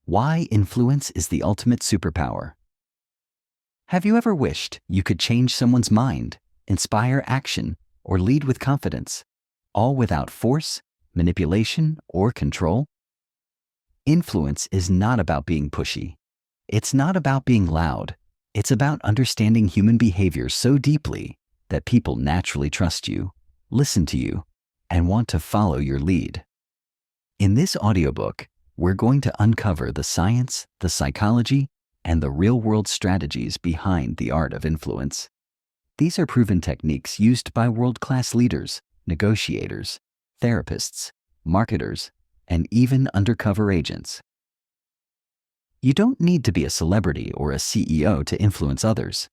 Why influence is the ultimate superpower. Have you ever wished you could change someone's mind, inspire action, or lead with confidence, all without force, manipulation, or control? Influence is not about being pushy. It's not about being loud. It's about understanding human behavior so deeply that people naturally trust you, listen to you, and want to follow your lead. In this audiobook, we're going to uncover the science, the psychology, and the real-world strategies behind the art of influence. These are proven techniques used by world-class leaders, negotiators, therapists, marketers, and even undercover agents. You don't need to be a celebrity or a CEO to influence others.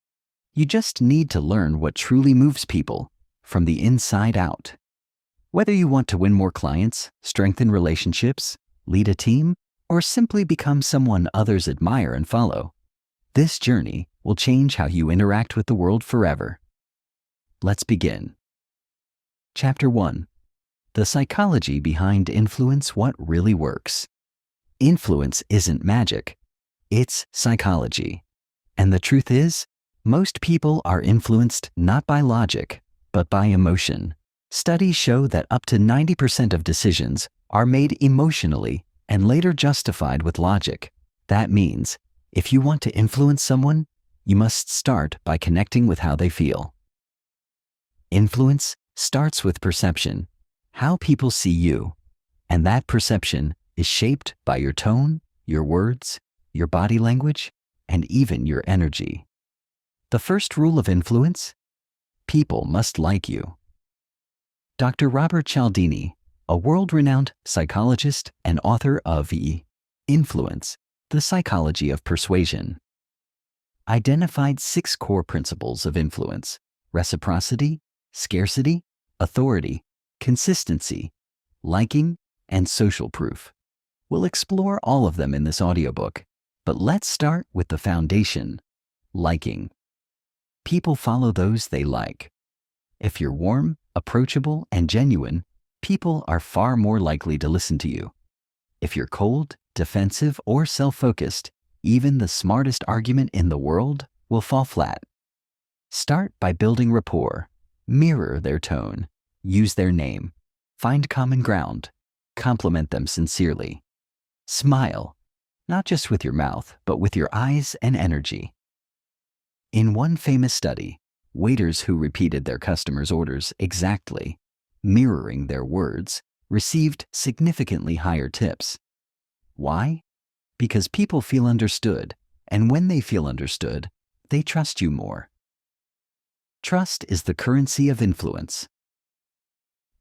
You just need to learn what truly moves people from the inside out. Whether you want to win more clients, strengthen relationships, lead a team, or simply become someone others admire and follow, this journey will change how you interact with the world forever. Let's begin. Chapter 1. The psychology behind influence: what really works. Influence isn't magic. It's psychology. And the truth is, most people are influenced not by logic, but by emotion. Studies show that up to 90% of decisions are made emotionally and later justified with logic. That means, if you want to influence someone, you must start by connecting with how they feel. Influence starts with perception, how people see you, and that perception is shaped by your tone, your words, your body language, and even your energy. The first rule of influence: people must like you. Dr. Robert Cialdini, a world-renowned psychologist and author of Influence: The Psychology of Persuasion, identified 6 core principles of influence: reciprocity, scarcity, authority, consistency, liking, and social proof. We'll explore all of them in this audiobook, but let's start with the foundation: liking. People follow those they like. If you're warm, approachable, and genuine, people are far more likely to listen to you. If you're cold, defensive, or self-focused, even the smartest argument in the world will fall flat. Start by building rapport. Mirror their tone. Use their name. Find common ground. Compliment them sincerely. Smile, not just with your mouth, but with your eyes and energy. In one famous study, waiters who repeated their customers' orders exactly, mirroring their words, received significantly higher tips. Why? Because people feel understood, and when they feel understood, they trust you more. Trust is the currency of influence.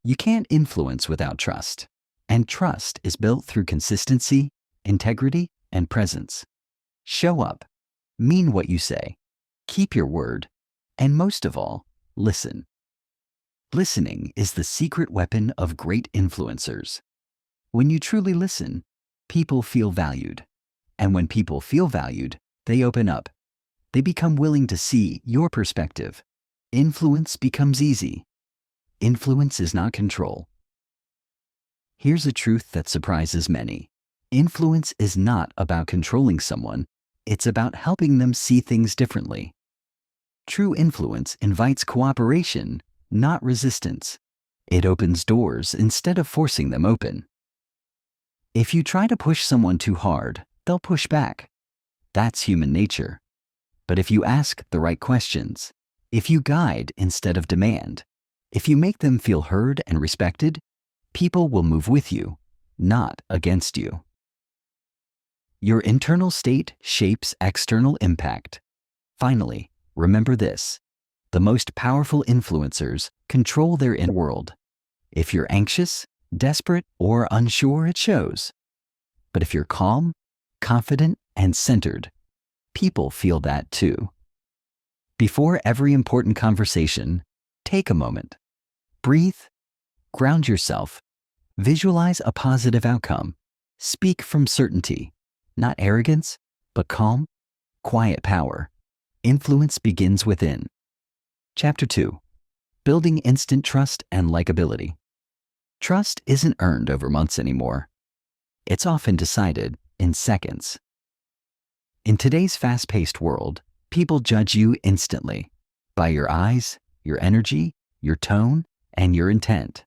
You can't influence without trust, and trust is built through consistency, integrity, and presence. Show up, mean what you say, keep your word, and most of all, listen. Listening is the secret weapon of great influencers. When you truly listen, people feel valued. And when people feel valued, they open up. They become willing to see your perspective. Influence becomes easy. Influence is not control. Here's a truth that surprises many. Influence is not about controlling someone. It's about helping them see things differently. True influence invites cooperation, not resistance. It opens doors instead of forcing them open. If you try to push someone too hard, they'll push back. That's human nature. But if you ask the right questions, if you guide instead of demand, if you make them feel heard and respected, people will move with you, not against you. Your internal state shapes external impact. Finally, remember this: the most powerful influencers control their inner world. If you're anxious, desperate, or unsure, it shows. But if you're calm, confident, and centered, people feel that too. Before every important conversation, take a moment. Breathe, ground yourself, visualize a positive outcome. Speak from certainty, not arrogance, but calm, quiet power. Influence begins within. Chapter 2. Building instant trust and likability. Trust isn't earned over months anymore. It's often decided in seconds. In today's fast-paced world, people judge you instantly by your eyes, your energy, your tone, and your intent.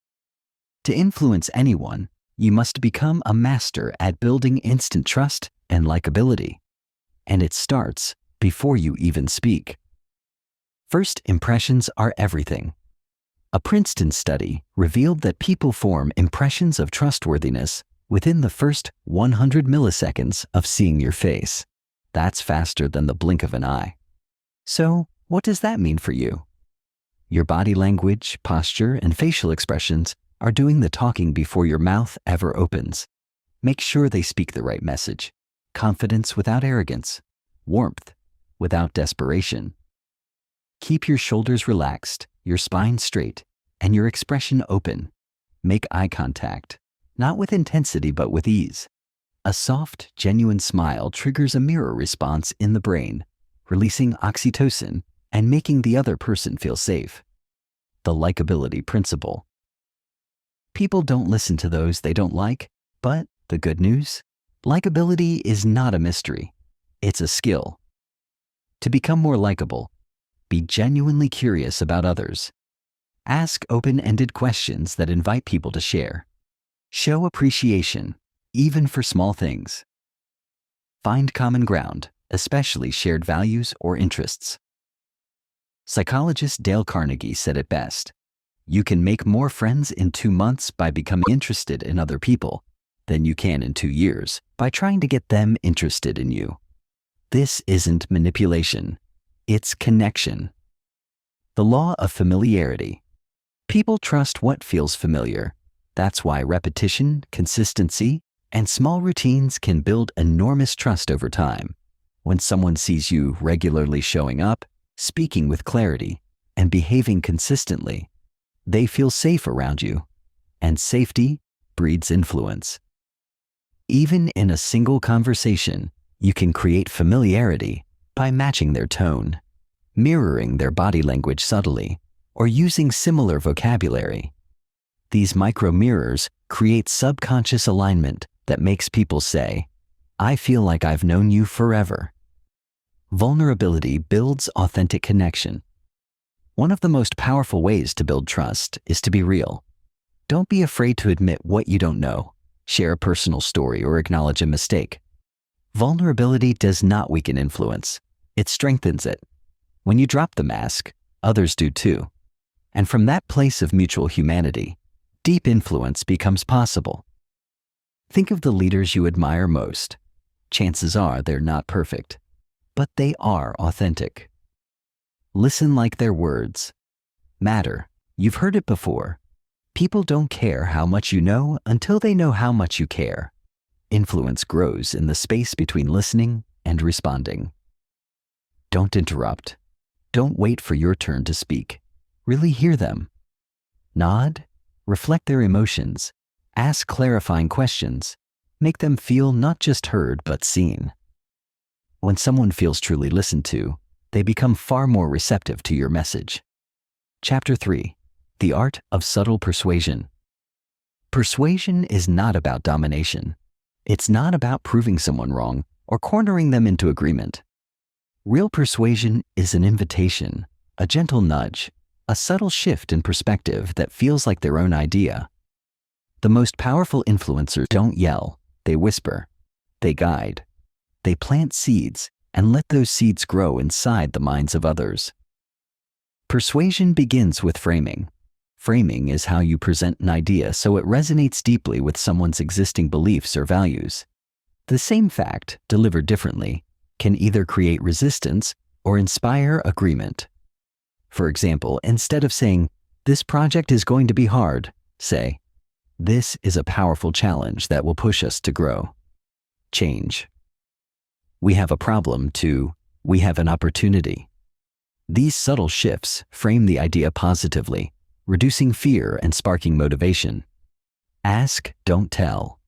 To influence anyone, you must become a master at building instant trust and likability. And it starts before you even speak. First impressions are everything. A Princeton study revealed that people form impressions of trustworthiness within the first 100 milliseconds of seeing your face. That's faster than the blink of an eye. So, what does that mean for you? Your body language, posture, and facial expressions are doing the talking before your mouth ever opens. Make sure they speak the right message. Confidence without arrogance. Warmth without desperation. Keep your shoulders relaxed, your spine straight, and your expression open. Make eye contact, not with intensity but with ease. A soft, genuine smile triggers a mirror response in the brain, releasing oxytocin and making the other person feel safe. The likability principle. People don't listen to those they don't like, but the good news? Likability is not a mystery. It's a skill. To become more likable, be genuinely curious about others. Ask open-ended questions that invite people to share. Show appreciation, even for small things. Find common ground, especially shared values or interests. Psychologist Dale Carnegie said it best. You can make more friends in 2 months by becoming interested in other people than you can in 2 years by trying to get them interested in you. This isn't manipulation. It's connection. The law of familiarity. People trust what feels familiar. That's why repetition, consistency, and small routines can build enormous trust over time. When someone sees you regularly showing up, speaking with clarity, and behaving consistently, they feel safe around you, and safety breeds influence. Even in a single conversation, you can create familiarity by matching their tone, mirroring their body language subtly, or using similar vocabulary. These micro mirrors create subconscious alignment that makes people say, "I feel like I've known you forever." Vulnerability builds authentic connection. One of the most powerful ways to build trust is to be real. Don't be afraid to admit what you don't know, share a personal story, or acknowledge a mistake. Vulnerability does not weaken influence. It strengthens it. When you drop the mask, others do too. And from that place of mutual humanity, deep influence becomes possible. Think of the leaders you admire most. Chances are they're not perfect, but they are authentic. Listen like their words matter. You've heard it before. People don't care how much you know until they know how much you care. Influence grows in the space between listening and responding. Don't interrupt. Don't wait for your turn to speak. Really hear them. Nod, reflect their emotions, ask clarifying questions, make them feel not just heard but seen. When someone feels truly listened to, they become far more receptive to your message. Chapter 3. The Art of Subtle Persuasion. Persuasion is not about domination. It's not about proving someone wrong or cornering them into agreement. Real persuasion is an invitation, a gentle nudge, a subtle shift in perspective that feels like their own idea. The most powerful influencers don't yell, they whisper, they guide, they plant seeds and let those seeds grow inside the minds of others. Persuasion begins with framing. Framing is how you present an idea so it resonates deeply with someone's existing beliefs or values. The same fact, delivered differently, can either create resistance or inspire agreement. For example, instead of saying, "This project is going to be hard," say, "This is a powerful challenge that will push us to grow." Change. We have a problem to, we have an opportunity. These subtle shifts frame the idea positively, reducing fear and sparking motivation. Ask, don't tell.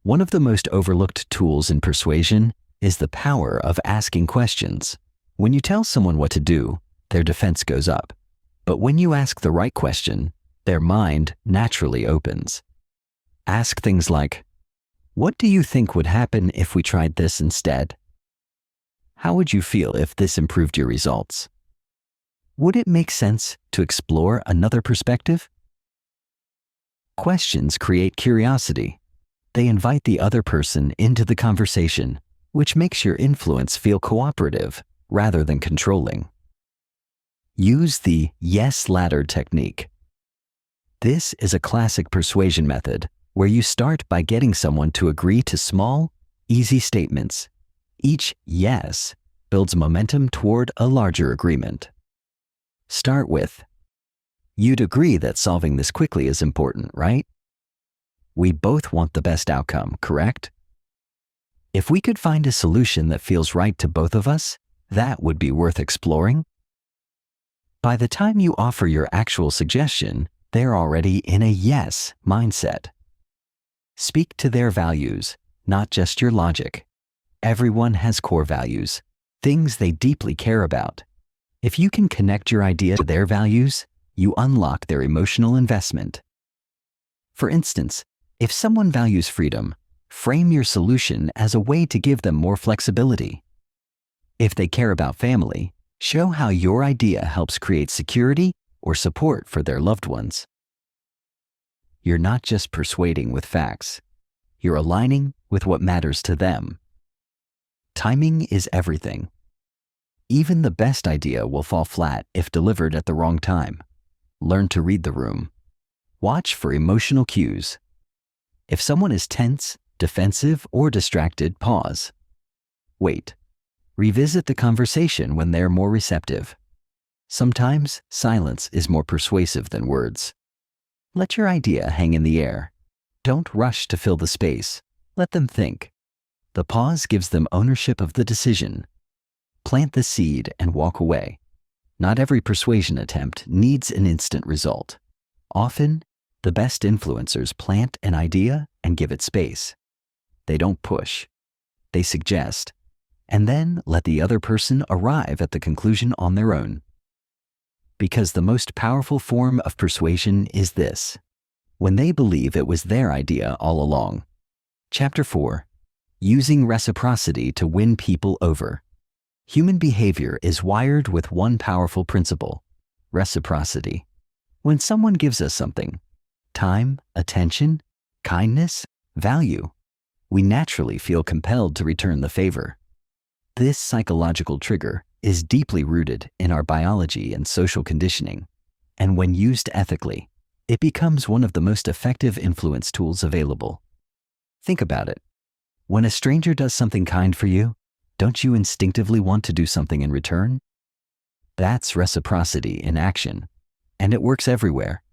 One of the most overlooked tools in persuasion is the power of asking questions. When you tell someone what to do, their defense goes up. But when you ask the right question, their mind naturally opens. Ask things like, What do you think would happen if we tried this instead? How would you feel if this improved your results? Would it make sense to explore another perspective? Questions create curiosity. They invite the other person into the conversation, which makes your influence feel cooperative rather than controlling. Use the yes ladder technique. This is a classic persuasion method where you start by getting someone to agree to small, easy statements. Each yes builds momentum toward a larger agreement. Start with, "You'd agree that solving this quickly is important, right? We both want the best outcome, correct? If we could find a solution that feels right to both of us, that would be worth exploring." By the time you offer your actual suggestion, they're already in a yes mindset. Speak to their values, not just your logic. Everyone has core values, things they deeply care about. If you can connect your idea to their values, you unlock their emotional investment. For instance, if someone values freedom, frame your solution as a way to give them more flexibility. If they care about family, show how your idea helps create security or support for their loved ones. You're not just persuading with facts. You're aligning with what matters to them. Timing is everything. Even the best idea will fall flat if delivered at the wrong time. Learn to read the room. Watch for emotional cues. If someone is tense, defensive, or distracted, pause. Wait. Revisit the conversation when they're more receptive. Sometimes silence is more persuasive than words. Let your idea hang in the air. Don't rush to fill the space. Let them think. The pause gives them ownership of the decision. Plant the seed and walk away. Not every persuasion attempt needs an instant result. Often, the best influencers plant an idea and give it space. They don't push. They suggest, and then let the other person arrive at the conclusion on their own. Because the most powerful form of persuasion is this: when they believe it was their idea all along. Chapter 4. Using reciprocity to win people over. Human behavior is wired with one powerful principle: reciprocity. When someone gives us something, time, attention, kindness, value, we naturally feel compelled to return the favor. This psychological trigger is deeply rooted in our biology and social conditioning, and when used ethically, it becomes one of the most effective influence tools available. Think about it. When a stranger does something kind for you, don't you instinctively want to do something in return? That's reciprocity in action, and it works everywhere: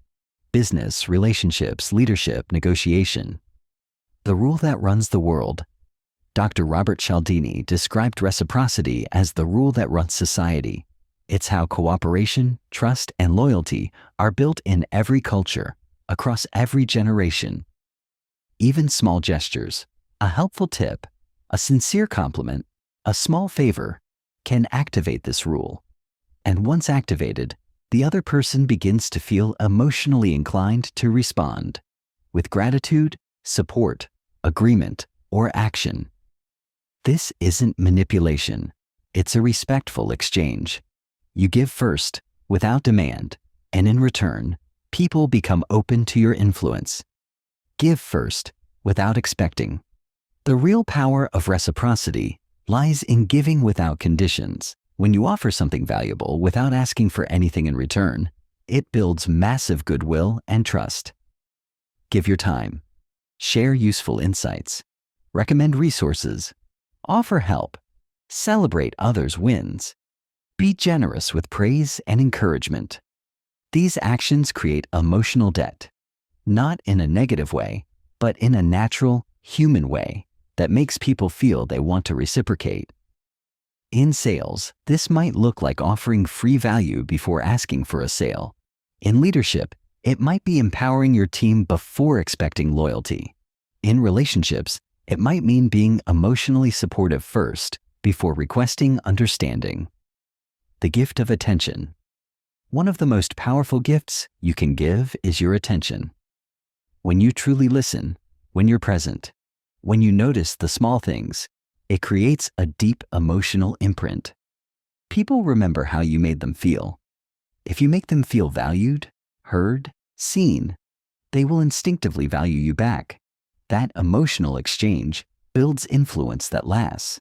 business, relationships, leadership, negotiation. The rule that runs the world. Dr. Robert Cialdini described reciprocity as the rule that runs society. It's how cooperation, trust, and loyalty are built in every culture, across every generation. Even small gestures, a helpful tip, a sincere compliment, a small favor, can activate this rule. And once activated, the other person begins to feel emotionally inclined to respond with gratitude, support, agreement, or action. This isn't manipulation. It's a respectful exchange. You give first, without demand, and in return, people become open to your influence. Give first, without expecting. The real power of reciprocity lies in giving without conditions. When you offer something valuable without asking for anything in return, it builds massive goodwill and trust. Give your time. Share useful insights. Recommend resources. Offer help. Celebrate others' wins. Be generous with praise and encouragement. These actions create emotional debt, not in a negative way, but in a natural, human way that makes people feel they want to reciprocate. In sales, this might look like offering free value before asking for a sale. In leadership, it might be empowering your team before expecting loyalty. In relationships, it might mean being emotionally supportive first before requesting understanding. The gift of attention. One of the most powerful gifts you can give is your attention. When you truly listen, when you're present, When you notice the small things, it creates a deep emotional imprint. People remember how you made them feel. If you make them feel valued, heard, seen, they will instinctively value you back. That emotional exchange builds influence that lasts.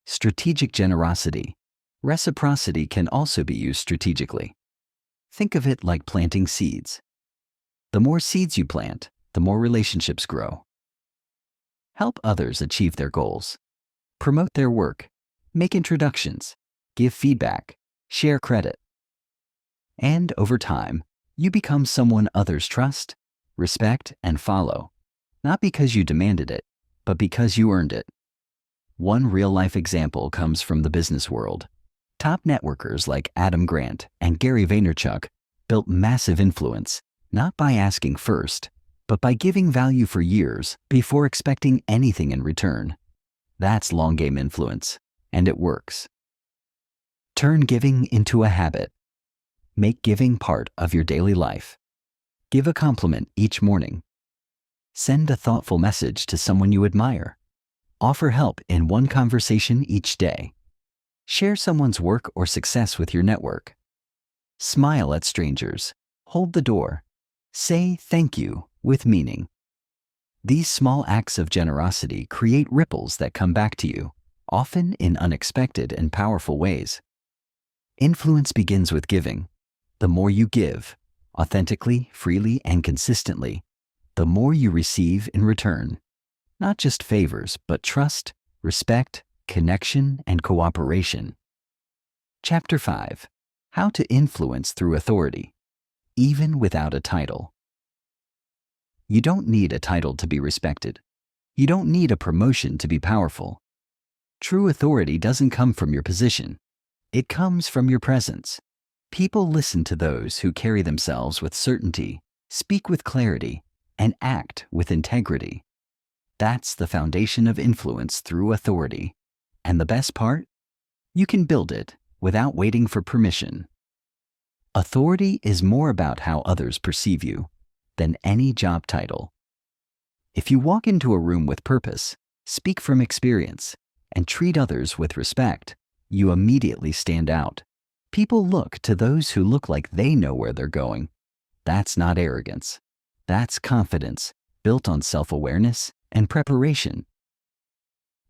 Strategic generosity. Reciprocity can also be used strategically. Think of it like planting seeds. The more seeds you plant, the more relationships grow. Help others achieve their goals. Promote their work. Make introductions. Give feedback. Share credit. And over time, you become someone others trust, respect, and follow, not because you demanded it, but because you earned it. One real-life example comes from the business world. Top networkers like Adam Grant and Gary Vaynerchuk built massive influence, not by asking first, but by giving value for years before expecting anything in return. That's long-game influence, and it works. Turn giving into a habit. Make giving part of your daily life. Give a compliment each morning. Send a thoughtful message to someone you admire. Offer help in one conversation each day. Share someone's work or success with your network. Smile at strangers. Hold the door. Say thank you with meaning. These small acts of generosity create ripples that come back to you, often in unexpected and powerful ways. Influence begins with giving. The more you give, authentically, freely, and consistently, the more you receive in return. Not just favors, but trust, respect, connection, and cooperation. Chapter 5. How to influence through authority, even without a title. You don't need a title to be respected. You don't need a promotion to be powerful. True authority doesn't come from your position. It comes from your presence. People listen to those who carry themselves with certainty, speak with clarity, and act with integrity. That's the foundation of influence through authority. And the best part? You can build it without waiting for permission. Authority is more about how others perceive you than any job title. If you walk into a room with purpose, speak from experience, and treat others with respect, you immediately stand out. People look to those who look like they know where they're going. That's not arrogance. That's confidence, built on self-awareness and preparation.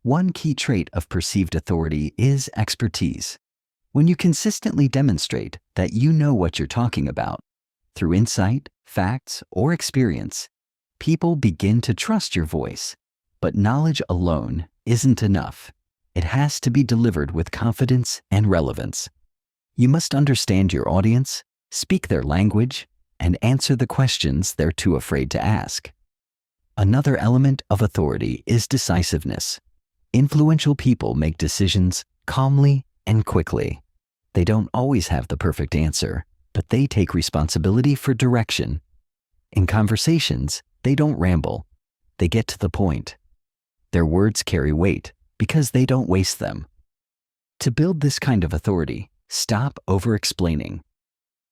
One key trait of perceived authority is expertise. When you consistently demonstrate that you know what you're talking about, through insight, facts, or experience, people begin to trust your voice. But knowledge alone isn't enough. It has to be delivered with confidence and relevance. You must understand your audience, speak their language, and answer the questions they're too afraid to ask. Another element of authority is decisiveness. Influential people make decisions calmly and quickly. They don't always have the perfect answer, but they take responsibility for direction. In conversations, they don't ramble. They get to the point. Their words carry weight because they don't waste them. To build this kind of authority, stop over-explaining.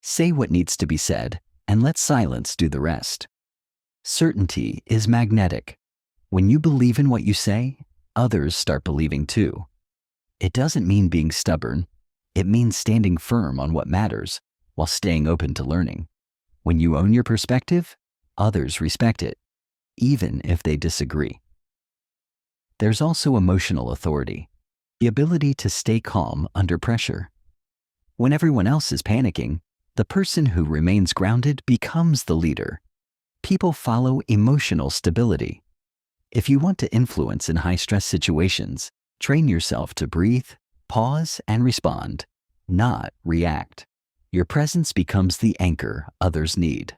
Say what needs to be said and let silence do the rest. Certainty is magnetic. When you believe in what you say, others start believing too. It doesn't mean being stubborn. It means standing firm on what matters while staying open to learning. When you own your perspective, others respect it, even if they disagree. There's also emotional authority, the ability to stay calm under pressure. When everyone else is panicking, the person who remains grounded becomes the leader. People follow emotional stability. If you want to influence in high-stress situations, train yourself to breathe, pause, and respond, not react. Your presence becomes the anchor others need.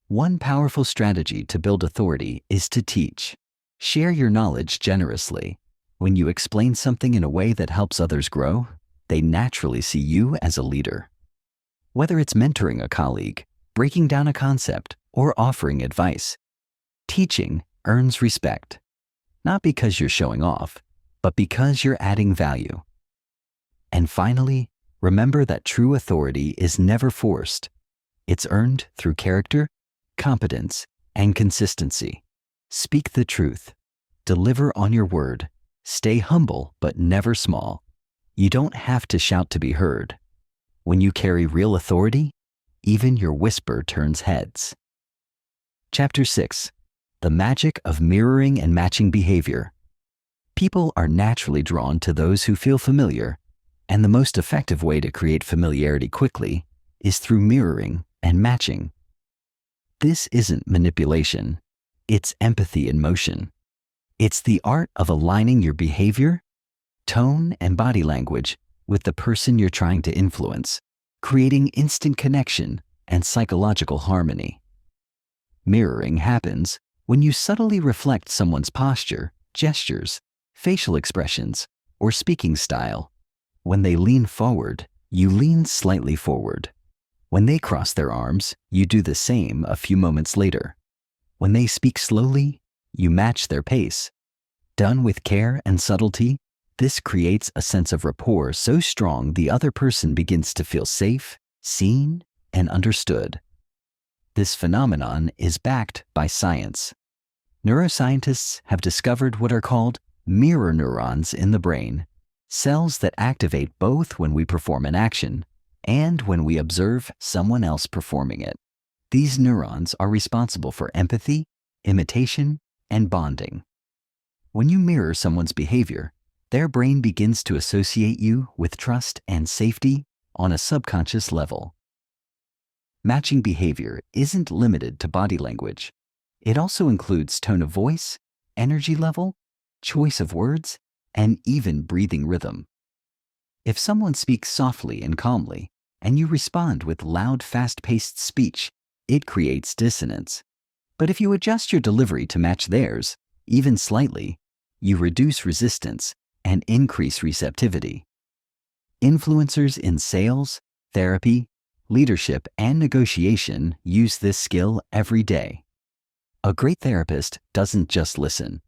One powerful strategy to build authority is to teach. Share your knowledge generously. When you explain something in a way that helps others grow, they naturally see you as a leader. Whether it's mentoring a colleague, breaking down a concept, or offering advice, teaching earns respect, not because you're showing off, but because you're adding value. And finally, remember that true authority is never forced. It's earned through character, competence, and consistency. Speak the truth. Deliver on your word. Stay humble but never small. You don't have to shout to be heard. When you carry real authority, even your whisper turns heads. Chapter 6. The Magic of Mirroring and Matching Behavior. People are naturally drawn to those who feel familiar, and the most effective way to create familiarity quickly is through mirroring and matching. This isn't manipulation. It's empathy in motion. It's the art of aligning your behavior, tone, and body language with the person you're trying to influence, creating instant connection and psychological harmony. Mirroring happens when you subtly reflect someone's posture, gestures, facial expressions, or speaking style. When they lean forward, you lean slightly forward. When they cross their arms, you do the same a few moments later. When they speak slowly, you match their pace. Done with care and subtlety, this creates a sense of rapport so strong the other person begins to feel safe, seen, and understood. This phenomenon is backed by science. Neuroscientists have discovered what are called mirror neurons in the brain, cells that activate both when we perform an action and when we observe someone else performing it. These neurons are responsible for empathy, imitation, and bonding. When you mirror someone's behavior, their brain begins to associate you with trust and safety on a subconscious level. Matching behavior isn't limited to body language. It also includes tone of voice, energy level, choice of words, and even breathing rhythm. If someone speaks softly and calmly, and you respond with loud, fast-paced speech, it creates dissonance. But if you adjust your delivery to match theirs, even slightly, you reduce resistance and increase receptivity. Influencers in sales, therapy, leadership, and negotiation use this skill every day. A great therapist doesn't just listen.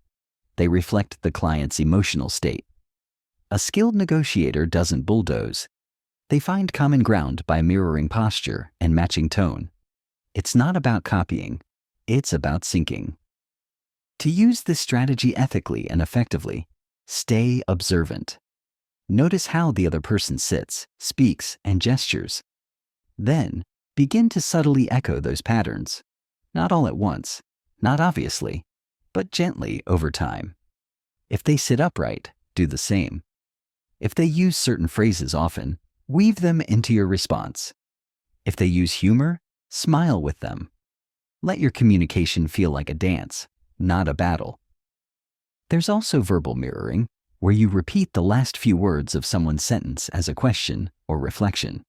They reflect the client's emotional state. A skilled negotiator doesn't bulldoze. They find common ground by mirroring posture and matching tone. It's not about copying. It's about syncing. To use this strategy ethically and effectively, stay observant. Notice how the other person sits, speaks, and gestures. Then, begin to subtly echo those patterns. Not all at once, not obviously, but gently over time. If they sit upright, do the same. If they use certain phrases often, weave them into your response. If they use humor, smile with them. Let your communication feel like a dance, not a battle. There's also verbal mirroring, where you repeat the last few words of someone's sentence as a question or reflection.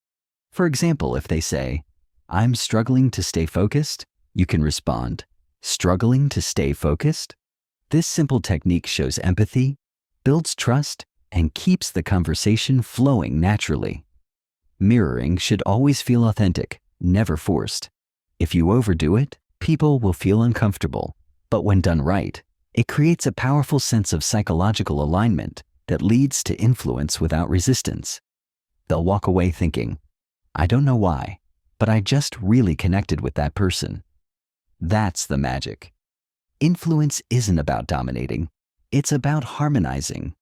For example, if they say, "I'm struggling to stay focused," you can respond, "Struggling to stay focused?" This simple technique shows empathy, builds trust, and keeps the conversation flowing naturally. Mirroring should always feel authentic, never forced. If you overdo it, people will feel uncomfortable. But when done right, it creates a powerful sense of psychological alignment that leads to influence without resistance. They'll walk away thinking, "I don't know why, but I just really connected with that person." That's the magic. Influence isn't about dominating. It's about harmonizing.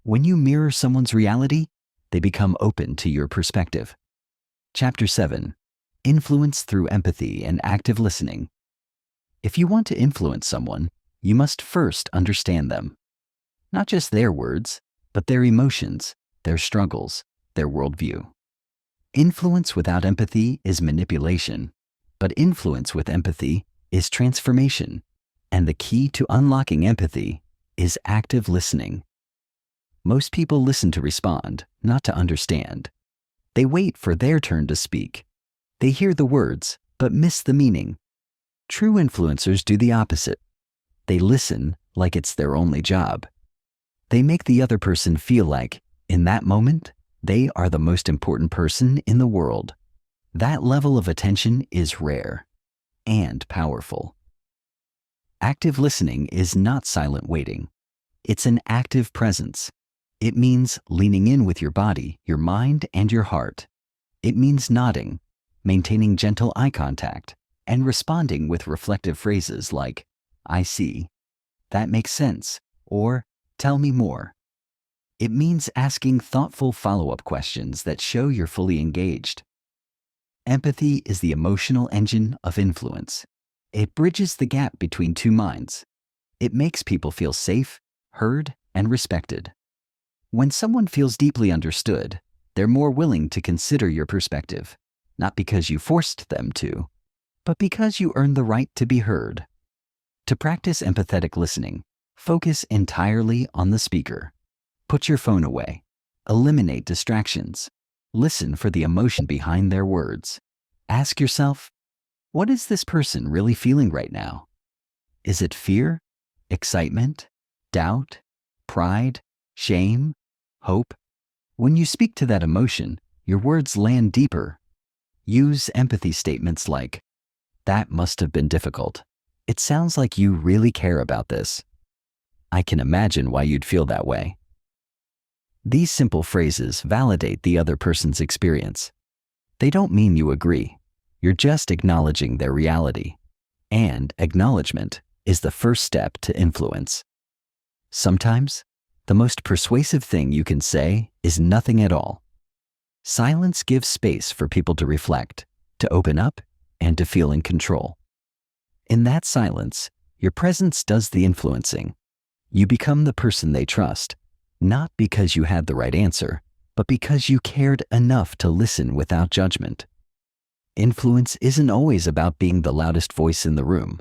When you mirror someone's reality, they become open to your perspective. Chapter 7. Influence through empathy and active listening. If you want to influence someone, you must first understand them. Not just their words, but their emotions, their struggles, their worldview. Influence without empathy is manipulation, but influence with empathy is transformation. And the key to unlocking empathy is active listening. Most people listen to respond, not to understand. They wait for their turn to speak. They hear the words, but miss the meaning. True influencers do the opposite. They listen like it's their only job. They make the other person feel like, in that moment, they are the most important person in the world. That level of attention is rare and powerful. Active listening is not silent waiting. It's an active presence. It means leaning in with your body, your mind, and your heart. It means nodding, maintaining gentle eye contact, and responding with reflective phrases like, "I see," that makes sense, or tell me more. It means asking thoughtful follow-up questions that show you're fully engaged. Empathy is the emotional engine of influence. It bridges the gap between two minds. It makes people feel safe, heard, and respected. When someone feels deeply understood, they're more willing to consider your perspective, not because you forced them to, but because you earned the right to be heard. To practice empathetic listening, focus entirely on the speaker. Put your phone away. Eliminate distractions. Listen for the emotion behind their words. Ask yourself, what is this person really feeling right now? Is it fear, excitement, doubt, pride, shame, hope? When you speak to that emotion, your words land deeper. Use empathy statements like, "That must have been difficult. It sounds like you really care about this. I can imagine why you'd feel that way." These simple phrases validate the other person's experience. They don't mean you agree. You're just acknowledging their reality. And acknowledgement is the first step to influence. Sometimes, the most persuasive thing you can say is nothing at all. Silence gives space for people to reflect, to open up, and to feel in control. In that silence, your presence does the influencing. You become the person they trust, not because you had the right answer, but because you cared enough to listen without judgment. Influence isn't always about being the loudest voice in the room.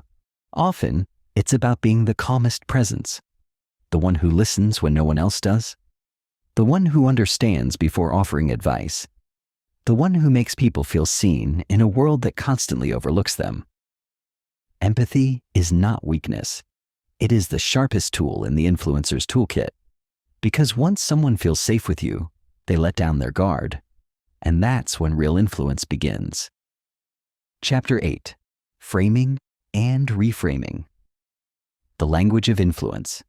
Often, it's about being the calmest presence, the one who listens when no one else does, the one who understands before offering advice, the one who makes people feel seen in a world that constantly overlooks them. Empathy is not weakness. It is the sharpest tool in the influencer's toolkit. Because once someone feels safe with you, they let down their guard. And that's when real influence begins. Chapter 8. Framing and Reframing. The language of influence.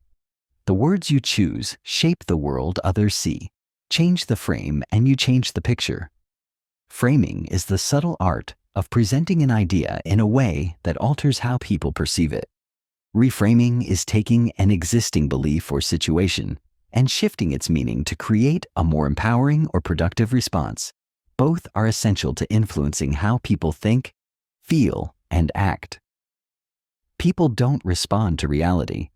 The words you choose shape the world others see. Change the frame and you change the picture. Framing is the subtle art of presenting an idea in a way that alters how people perceive it. Reframing is taking an existing belief or situation and shifting its meaning to create a more empowering or productive response. Both are essential to influencing how people think, feel, and act. People don't respond to reality.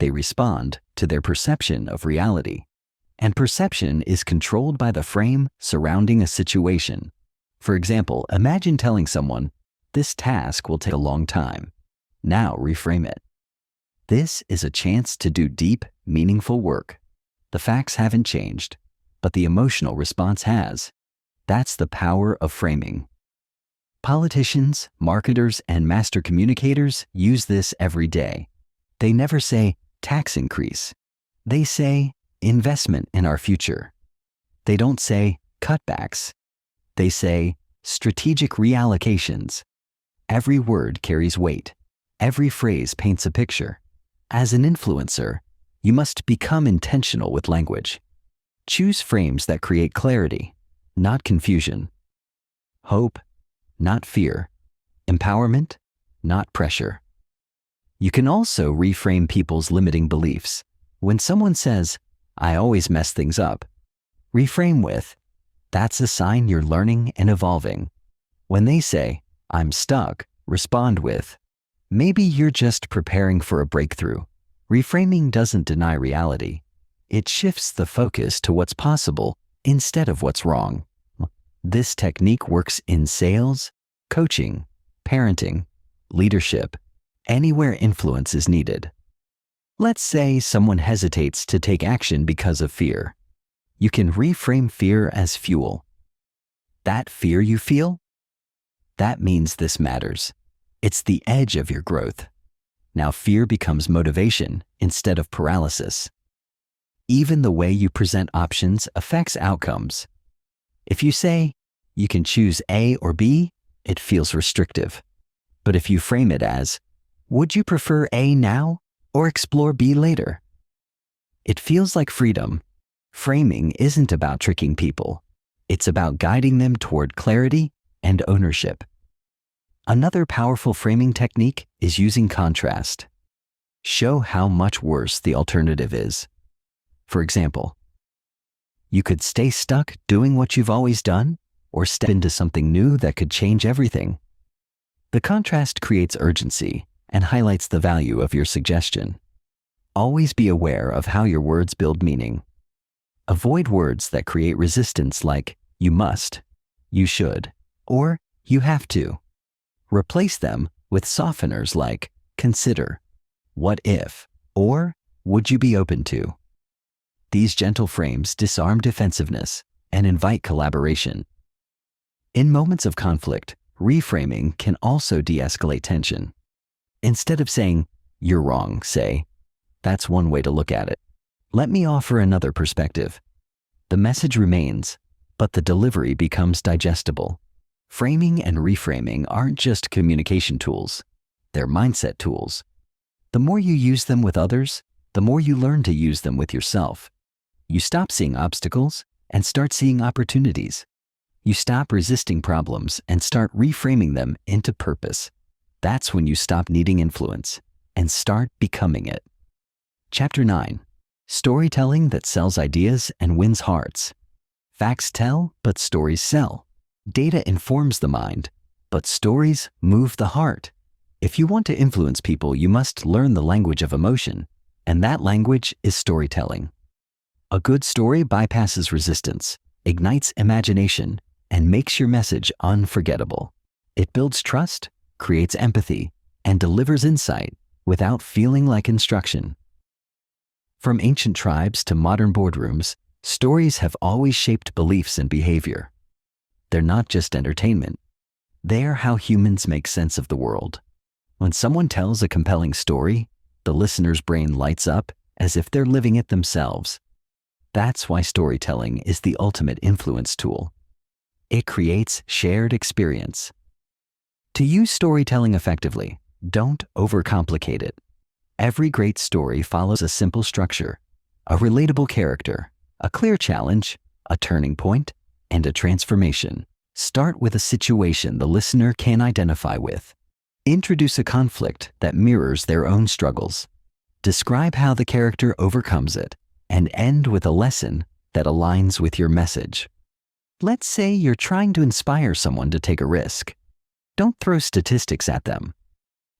They respond to their perception of reality. And perception is controlled by the frame surrounding a situation. For example, imagine telling someone, "This task will take a long time." Now reframe it. This is a chance to do deep, meaningful work. The facts haven't changed, but the emotional response has. That's the power of framing. Politicians, marketers, and master communicators use this every day. They never say, "tax increase." They say, "investment in our future." They don't say, "cutbacks." They say, "strategic reallocations." Every word carries weight. Every phrase paints a picture. As an influencer, you must become intentional with language. Choose frames that create clarity, not confusion. Hope, not fear. Empowerment, not pressure. You can also reframe people's limiting beliefs. When someone says, "I always mess things up," reframe with, "That's a sign you're learning and evolving." When they say, "I'm stuck," respond with, "Maybe you're just preparing for a breakthrough." Reframing doesn't deny reality. It shifts the focus to what's possible instead of what's wrong. This technique works in sales, coaching, parenting, leadership, anywhere influence is needed. Let's say someone hesitates to take action because of fear. You can reframe fear as fuel. That fear you feel? That means this matters. It's the edge of your growth. Now fear becomes motivation instead of paralysis. Even the way you present options affects outcomes. If you say, "You can choose A or B," it feels restrictive. But if you frame it as, "Would you prefer A now or explore B later?" it feels like freedom. Framing isn't about tricking people. It's about guiding them toward clarity and ownership. Another powerful framing technique is using contrast. Show how much worse the alternative is. For example, you could stay stuck doing what you've always done, or step into something new that could change everything. The contrast creates urgency and highlights the value of your suggestion. Always be aware of how your words build meaning. Avoid words that create resistance like you must, you should, or you have to. Replace them with softeners like consider, what if, or would you be open to? These gentle frames disarm defensiveness and invite collaboration. In moments of conflict, reframing can also de-escalate tension. Instead of saying, "You're wrong," say, "That's one way to look at it. Let me offer another perspective." The message remains, but the delivery becomes digestible. Framing and reframing aren't just communication tools, they're mindset tools. The more you use them with others, the more you learn to use them with yourself. You stop seeing obstacles and start seeing opportunities. You stop resisting problems and start reframing them into purpose. That's when you stop needing influence and start becoming it. Chapter 9. Storytelling that sells ideas and wins hearts. Facts tell, but stories sell. Data informs the mind, but stories move the heart. If you want to influence people, you must learn the language of emotion, and that language is storytelling. A good story bypasses resistance, ignites imagination, and makes your message unforgettable. It builds trust, creates empathy, and delivers insight without feeling like instruction. From ancient tribes to modern boardrooms, stories have always shaped beliefs and behavior. They're not just entertainment. They are how humans make sense of the world. When someone tells a compelling story, the listener's brain lights up as if they're living it themselves. That's why storytelling is the ultimate influence tool. It creates shared experience. To use storytelling effectively, don't overcomplicate it. Every great story follows a simple structure, a relatable character, a clear challenge, a turning point, and a transformation. Start with a situation the listener can identify with. Introduce a conflict that mirrors their own struggles. Describe how the character overcomes it, and end with a lesson that aligns with your message. Let's say you're trying to inspire someone to take a risk. Don't throw statistics at them.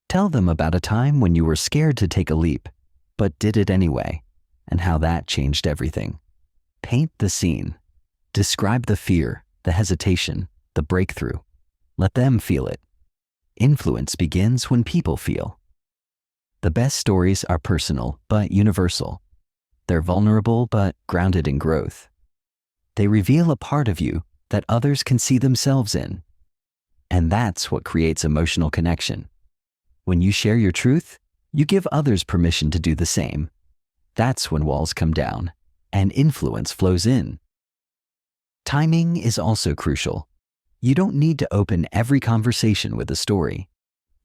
Tell them about a time when you were scared to take a leap, but did it anyway, and how that changed everything. Paint the scene. Describe the fear, the hesitation, the breakthrough. Let them feel it. Influence begins when people feel. The best stories are personal but universal. They're vulnerable but grounded in growth. They reveal a part of you that others can see themselves in. And that's what creates emotional connection. When you share your truth, you give others permission to do the same. That's when walls come down and influence flows in. Timing is also crucial. You don't need to open every conversation with a story.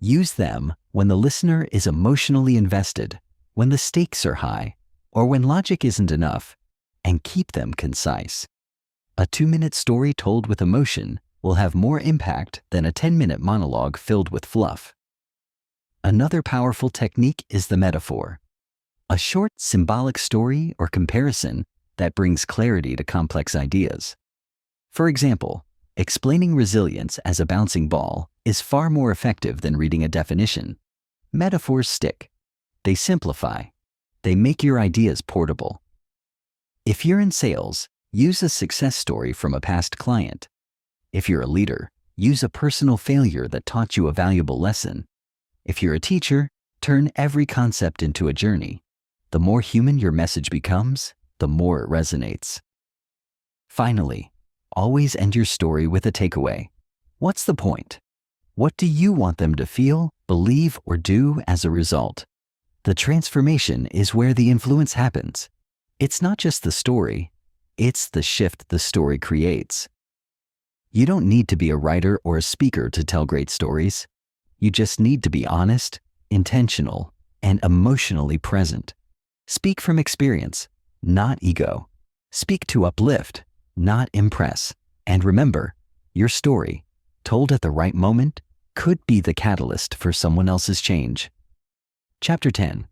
Use them when the listener is emotionally invested, when the stakes are high, or when logic isn't enough, and keep them concise. A 2-minute story told with emotion will have more impact than a 10-minute monologue filled with fluff. Another powerful technique is the metaphor. A short, symbolic story or comparison that brings clarity to complex ideas. For example, explaining resilience as a bouncing ball is far more effective than reading a definition. Metaphors stick. They simplify. They make your ideas portable. If you're in sales, use a success story from a past client. If you're a leader, use a personal failure that taught you a valuable lesson. If you're a teacher, turn every concept into a journey. The more human your message becomes, the more it resonates. Finally, always end your story with a takeaway. What's the point? What do you want them to feel, believe, or do as a result? The transformation is where the influence happens. It's not just the story, it's the shift the story creates. You don't need to be a writer or a speaker to tell great stories. You just need to be honest, intentional, and emotionally present. Speak from experience, not ego. Speak to uplift, not impress. And remember, your story, told at the right moment, could be the catalyst for someone else's change. Chapter 10.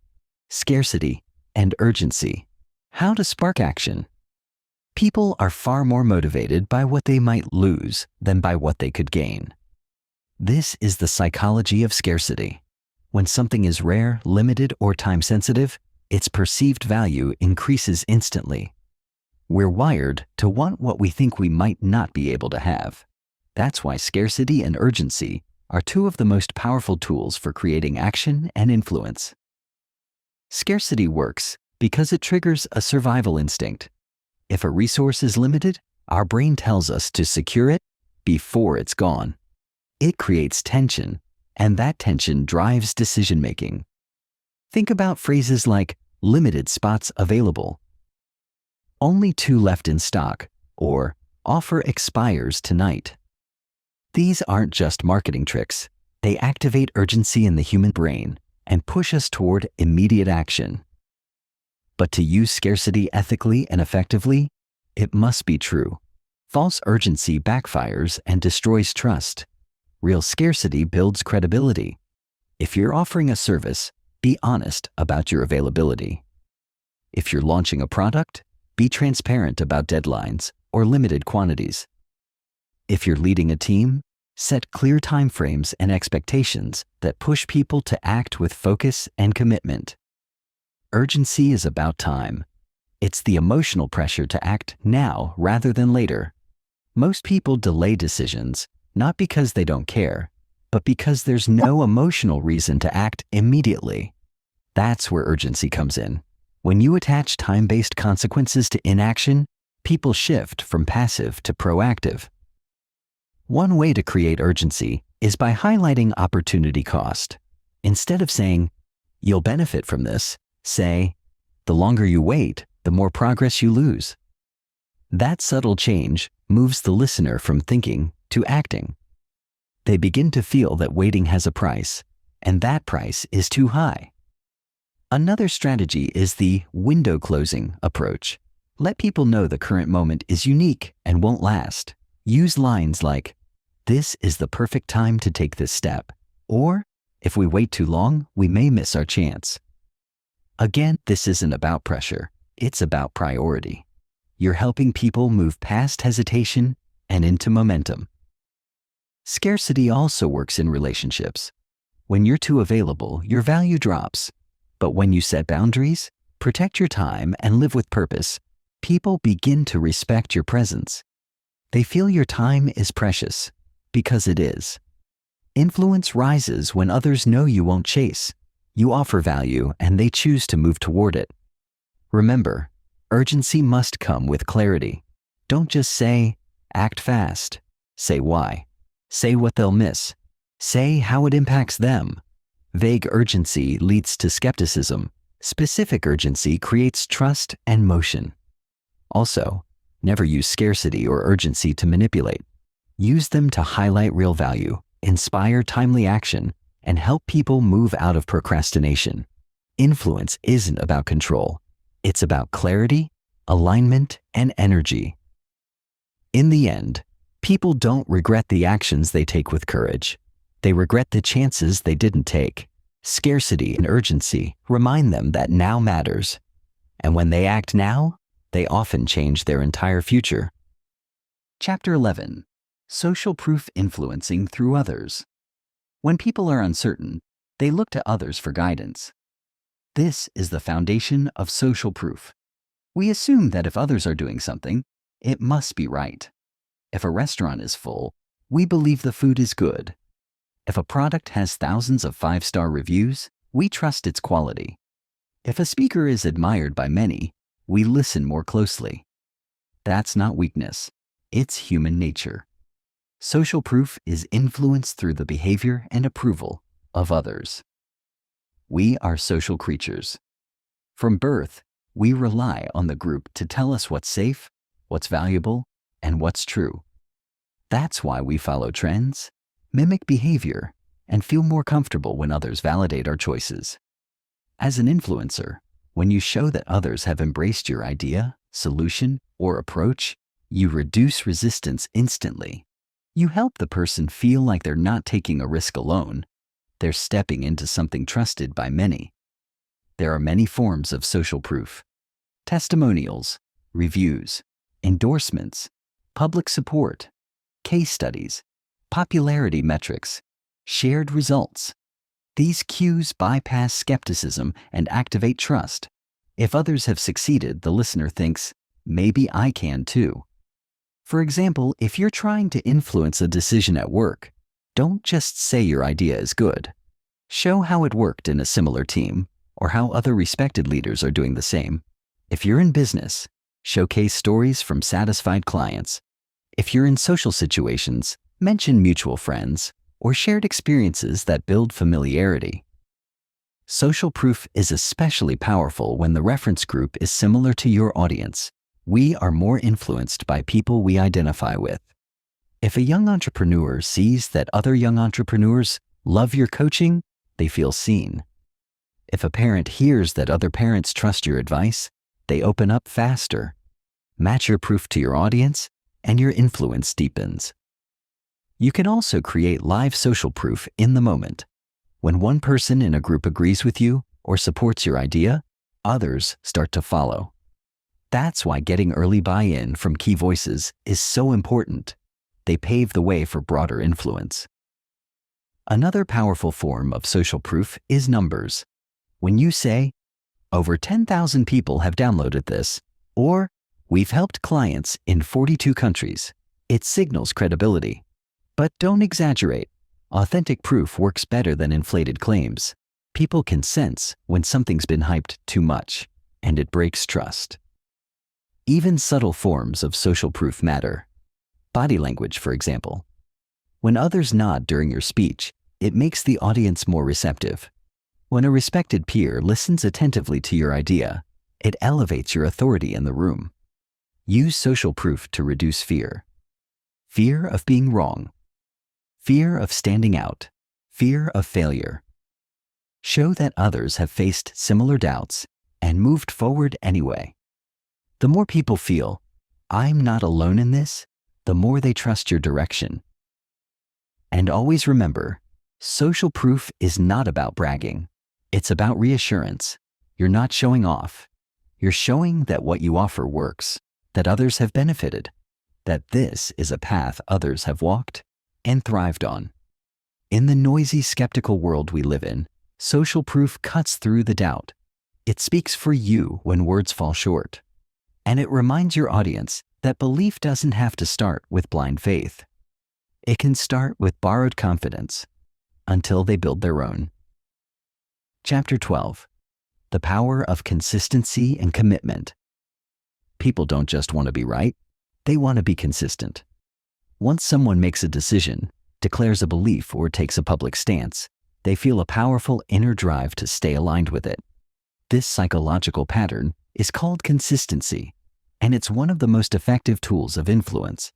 scarcity, and urgency. How to spark action. People are far more motivated by what they might lose than by what they could gain. This is the psychology of scarcity. When something is rare, limited, or time-sensitive, its perceived value increases instantly. We're wired to want what we think we might not be able to have. That's why scarcity and urgency are two of the most powerful tools for creating action and influence. Scarcity works because it triggers a survival instinct. If a resource is limited, our brain tells us to secure it before it's gone. It creates tension, and that tension drives decision-making. Think about phrases like limited spots available, only 2 left in stock, or offer expires tonight. These aren't just marketing tricks. They activate urgency in the human brain and push us toward immediate action. But to use scarcity ethically and effectively, it must be true. False urgency backfires and destroys trust. Real scarcity builds credibility. If you're offering a service, be honest about your availability. If you're launching a product, be transparent about deadlines or limited quantities. If you're leading a team, set clear timeframes and expectations that push people to act with focus and commitment. Urgency is about time. It's the emotional pressure to act now rather than later. Most people delay decisions, not because they don't care, but because there's no emotional reason to act immediately. That's where urgency comes in. When you attach time-based consequences to inaction, people shift from passive to proactive. One way to create urgency is by highlighting opportunity cost. Instead of saying, "You'll benefit from this," say, "The longer you wait, the more progress you lose." That subtle change moves the listener from thinking to acting. They begin to feel that waiting has a price, and that price is too high. Another strategy is the window closing approach. Let people know the current moment is unique and won't last. Use lines like, "This is the perfect time to take this step," or, "If we wait too long, we may miss our chance." Again, this isn't about pressure. It's about priority. You're helping people move past hesitation and into momentum. Scarcity also works in relationships. When you're too available, your value drops. But when you set boundaries, protect your time, and live with purpose, people begin to respect your presence. They feel your time is precious, because it is. Influence rises when others know you won't chase. You offer value, and they choose to move toward it. Remember, urgency must come with clarity. Don't just say, "Act fast." Say why. Say what they'll miss. Say how it impacts them. Vague urgency leads to skepticism. Specific urgency creates trust and motion. Also, never use scarcity or urgency to manipulate. Use them to highlight real value, inspire timely action, and help people move out of procrastination. Influence isn't about control. It's about clarity, alignment, and energy. In the end, people don't regret the actions they take with courage. They regret the chances they didn't take. Scarcity and urgency remind them that now matters. And when they act now, they often change their entire future. Chapter 11. Social proof influencing through others. When people are uncertain, they look to others for guidance. This is the foundation of social proof. We assume that if others are doing something, it must be right. If a restaurant is full, we believe the food is good. If a product has thousands of 5-star reviews, we trust its quality. If a speaker is admired by many, we listen more closely. That's not weakness. It's human nature. Social proof is influence through the behavior and approval of others. We are social creatures. From birth, we rely on the group to tell us what's safe, what's valuable, and what's true. That's why we follow trends, mimic behavior, and feel more comfortable when others validate our choices. As an influencer, when you show that others have embraced your idea, solution, or approach, you reduce resistance instantly. You help the person feel like they're not taking a risk alone. They're stepping into something trusted by many. There are many forms of social proof: testimonials, reviews, endorsements, public support, case studies, popularity metrics, shared results. These cues bypass skepticism and activate trust. If others have succeeded, the listener thinks, maybe I can too. For example, if you're trying to influence a decision at work, don't just say your idea is good. Show how it worked in a similar team, or how other respected leaders are doing the same. If you're in business, showcase stories from satisfied clients. If you're in social situations, mention mutual friends or shared experiences that build familiarity. Social proof is especially powerful when the reference group is similar to your audience. We are more influenced by people we identify with. If a young entrepreneur sees that other young entrepreneurs love your coaching, they feel seen. If a parent hears that other parents trust your advice, they open up faster. Match your proof to your audience, and your influence deepens. You can also create live social proof in the moment. When one person in a group agrees with you or supports your idea, others start to follow. That's why getting early buy-in from key voices is so important. They pave the way for broader influence. Another powerful form of social proof is numbers. When you say, over 10,000 people have downloaded this, or we've helped clients in 42 countries, it signals credibility. But don't exaggerate. Authentic proof works better than inflated claims. People can sense when something's been hyped too much, and it breaks trust. Even subtle forms of social proof matter. Body language, for example. When others nod during your speech, it makes the audience more receptive. When a respected peer listens attentively to your idea, it elevates your authority in the room. Use social proof to reduce fear. Fear of being wrong. Fear of standing out. Fear of failure. Show that others have faced similar doubts and moved forward anyway. The more people feel, I'm not alone in this, the more they trust your direction. And always remember, social proof is not about bragging. It's about reassurance. You're not showing off. You're showing that what you offer works, that others have benefited, that this is a path others have walked and thrived on. In the noisy, skeptical world we live in, social proof cuts through the doubt. It speaks for you when words fall short. And it reminds your audience that belief doesn't have to start with blind faith. It can start with borrowed confidence until they build their own. Chapter 12. The power of consistency and commitment. People don't just want to be right, they want to be consistent. Once someone makes a decision, declares a belief, or takes a public stance, they feel a powerful inner drive to stay aligned with it. This psychological pattern is called consistency, and it's one of the most effective tools of influence.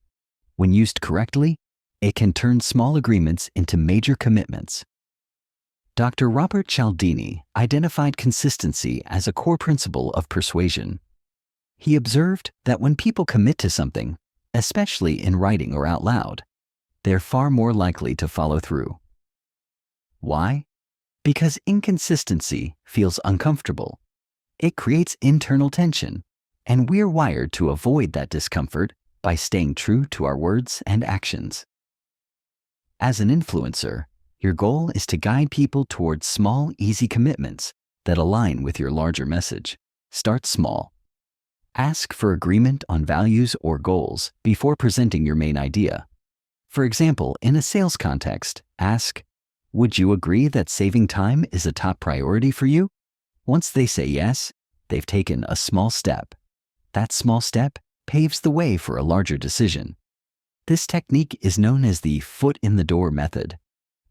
When used correctly, it can turn small agreements into major commitments. Dr. Robert Cialdini identified consistency as a core principle of persuasion. He observed that when people commit to something, especially in writing or out loud, they're far more likely to follow through. Why? Because inconsistency feels uncomfortable. It creates internal tension, and we're wired to avoid that discomfort by staying true to our words and actions. As an influencer, your goal is to guide people towards small, easy commitments that align with your larger message. Start small. Ask for agreement on values or goals before presenting your main idea. For example, in a sales context, ask, would you agree that saving time is a top priority for you? Once they say yes, they've taken a small step. That small step paves the way for a larger decision. This technique is known as the foot in the door method.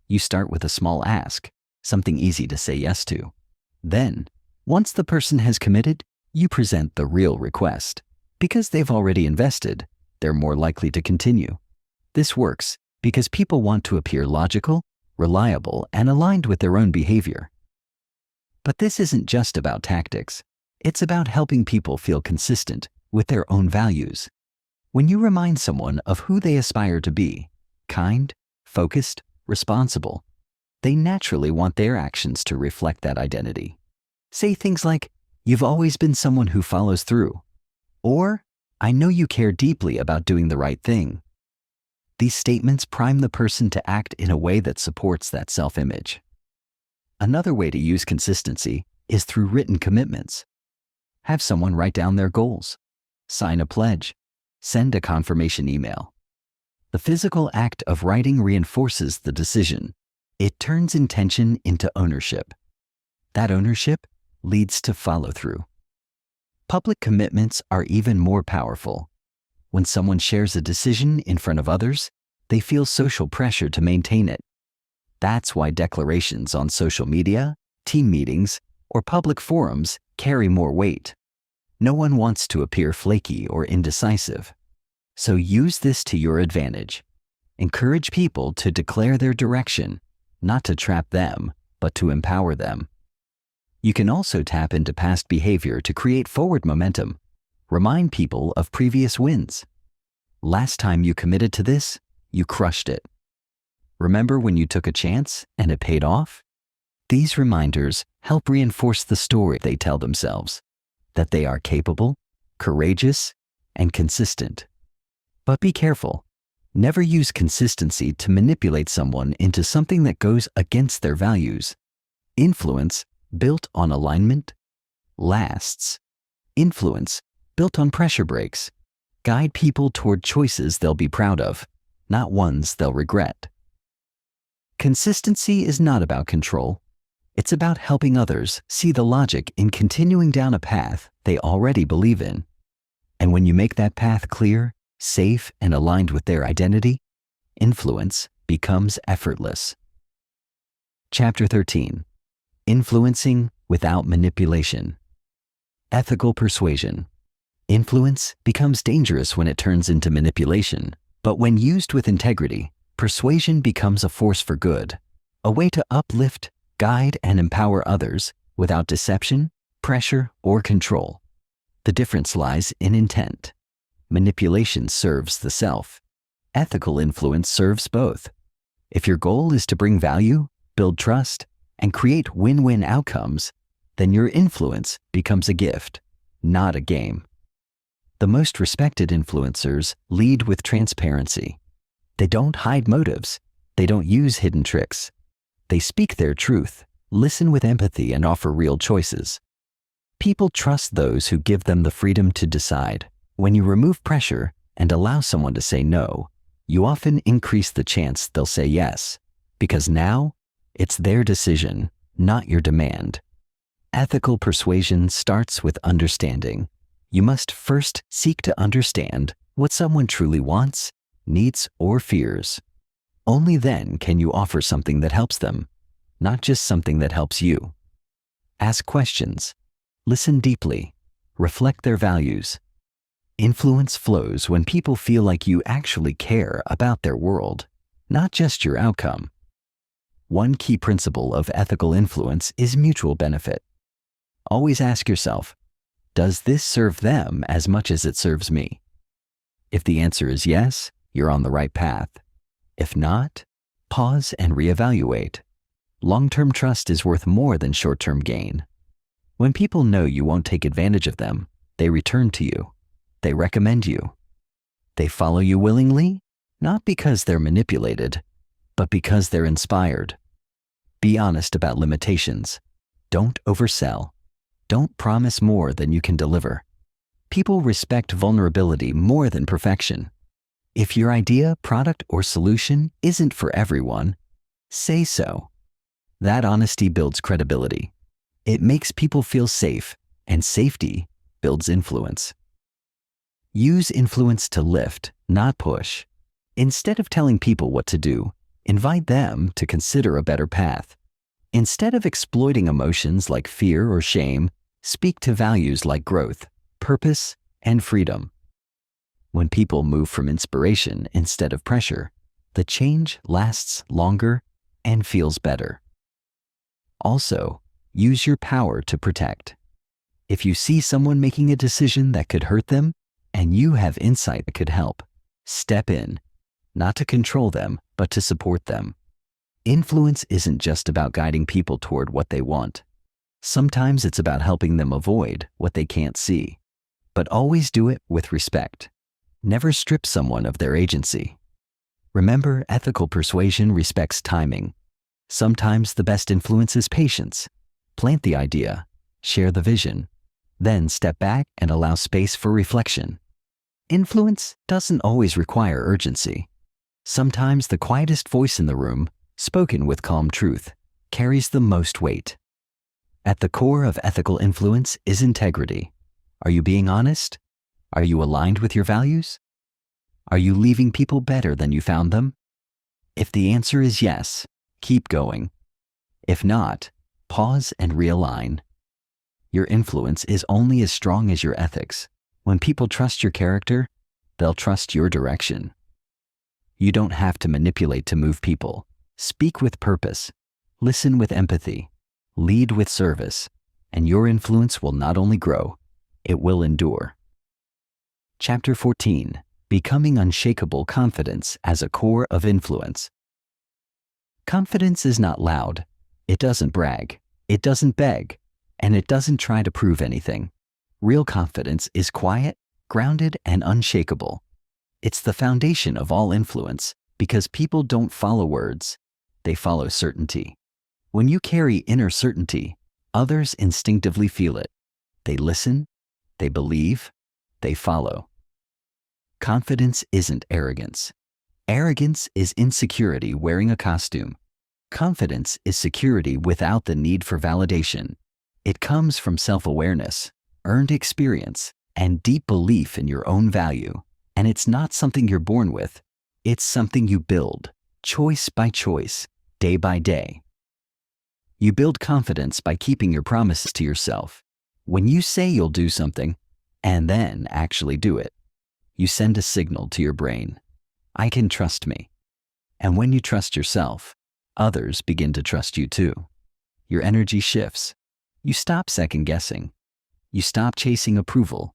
You start with a small ask, something easy to say yes to. Then, once the person has committed, you present the real request. Because they've already invested, they're more likely to continue. This works because people want to appear logical, reliable, and aligned with their own behavior. But this isn't just about tactics. It's about helping people feel consistent with their own values. When you remind someone of who they aspire to be, kind, focused, responsible, they naturally want their actions to reflect that identity. Say things like, "You've always been someone who follows through," or "I know you care deeply about doing the right thing." These statements prime the person to act in a way that supports that self-image. Another way to use consistency is through written commitments. Have someone write down their goals, sign a pledge, send a confirmation email. The physical act of writing reinforces the decision. It turns intention into ownership. That ownership leads to follow-through. Public commitments are even more powerful. When someone shares a decision in front of others, they feel social pressure to maintain it. That's why declarations on social media, team meetings, or public forums carry more weight. No one wants to appear flaky or indecisive. So use this to your advantage. Encourage people to declare their direction, not to trap them, but to empower them. You can also tap into past behavior to create forward momentum. Remind people of previous wins. Last time you committed to this, you crushed it. Remember when you took a chance and it paid off? These reminders help reinforce the story they tell themselves, that they are capable, courageous, and consistent. But be careful. Never use consistency to manipulate someone into something that goes against their values. Influence built on alignment lasts. Influence built on pressure breaks. Guide people toward choices they'll be proud of, not ones they'll regret. Consistency is not about control. It's about helping others see the logic in continuing down a path they already believe in. And when you make that path clear, safe, and aligned with their identity, influence becomes effortless. Chapter 13. Influencing without manipulation. Ethical persuasion. Influence becomes dangerous when it turns into manipulation, but when used with integrity, persuasion becomes a force for good, a way to uplift, guide, and empower others without deception, pressure, or control. The difference lies in intent. Manipulation serves the self. Ethical influence serves both. If your goal is to bring value, build trust, and create win-win outcomes, then your influence becomes a gift, not a game. The most respected influencers lead with transparency. They don't hide motives. They don't use hidden tricks. They speak their truth, listen with empathy, and offer real choices. People trust those who give them the freedom to decide. When you remove pressure and allow someone to say no, you often increase the chance they'll say yes, because now it's their decision, not your demand. Ethical persuasion starts with understanding. You must first seek to understand what someone truly wants, needs, or fears. Only then can you offer something that helps them, not just something that helps you. Ask questions. Listen deeply. Reflect their values. Influence flows when people feel like you actually care about their world, not just your outcome. One key principle of ethical influence is mutual benefit. Always ask yourself, does this serve them as much as it serves me? If the answer is yes, you're on the right path. If not, pause and reevaluate. Long-term trust is worth more than short-term gain. When people know you won't take advantage of them, they return to you. They recommend you. They follow you willingly, not because they're manipulated, but because they're inspired. Be honest about limitations. Don't oversell. Don't promise more than you can deliver. People respect vulnerability more than perfection. If your idea, product, or solution isn't for everyone, say so. That honesty builds credibility. It makes people feel safe, and safety builds influence. Use influence to lift, not push. Instead of telling people what to do, invite them to consider a better path. Instead of exploiting emotions like fear or shame, speak to values like growth, purpose, and freedom. When people move from inspiration instead of pressure, the change lasts longer and feels better. Also, use your power to protect. If you see someone making a decision that could hurt them, and you have insight that could help, step in, not to control them, but to support them. Influence isn't just about guiding people toward what they want. Sometimes it's about helping them avoid what they can't see, but always do it with respect. Never strip someone of their agency. Remember, ethical persuasion respects timing. Sometimes the best influence is patience. Plant the idea, share the vision, then step back and allow space for reflection. Influence doesn't always require urgency. Sometimes the quietest voice in the room, spoken with calm truth, carries the most weight. At the core of ethical influence is integrity. Are you being honest? Are you aligned with your values? Are you leaving people better than you found them? If the answer is yes, keep going. If not, pause and realign. Your influence is only as strong as your ethics. When people trust your character, they'll trust your direction. You don't have to manipulate to move people. Speak with purpose, listen with empathy, lead with service, and your influence will not only grow, it will endure. Chapter 14. Becoming Unshakable Confidence as a Core of Influence. Confidence is not loud. It doesn't brag. It doesn't beg. And it doesn't try to prove anything. Real confidence is quiet, grounded, and unshakable. It's the foundation of all influence because people don't follow words. They follow certainty. When you carry inner certainty, others instinctively feel it. They listen, they believe, they follow. Confidence isn't arrogance. Arrogance is insecurity wearing a costume. Confidence is security without the need for validation. It comes from self-awareness, earned experience, and deep belief in your own value. And it's not something you're born with. It's something you build, choice by choice, day by day. You build confidence by keeping your promises to yourself. When you say you'll do something, and then actually do it, you send a signal to your brain. I can trust me. And when you trust yourself, others begin to trust you too. Your energy shifts. You stop second-guessing. You stop chasing approval.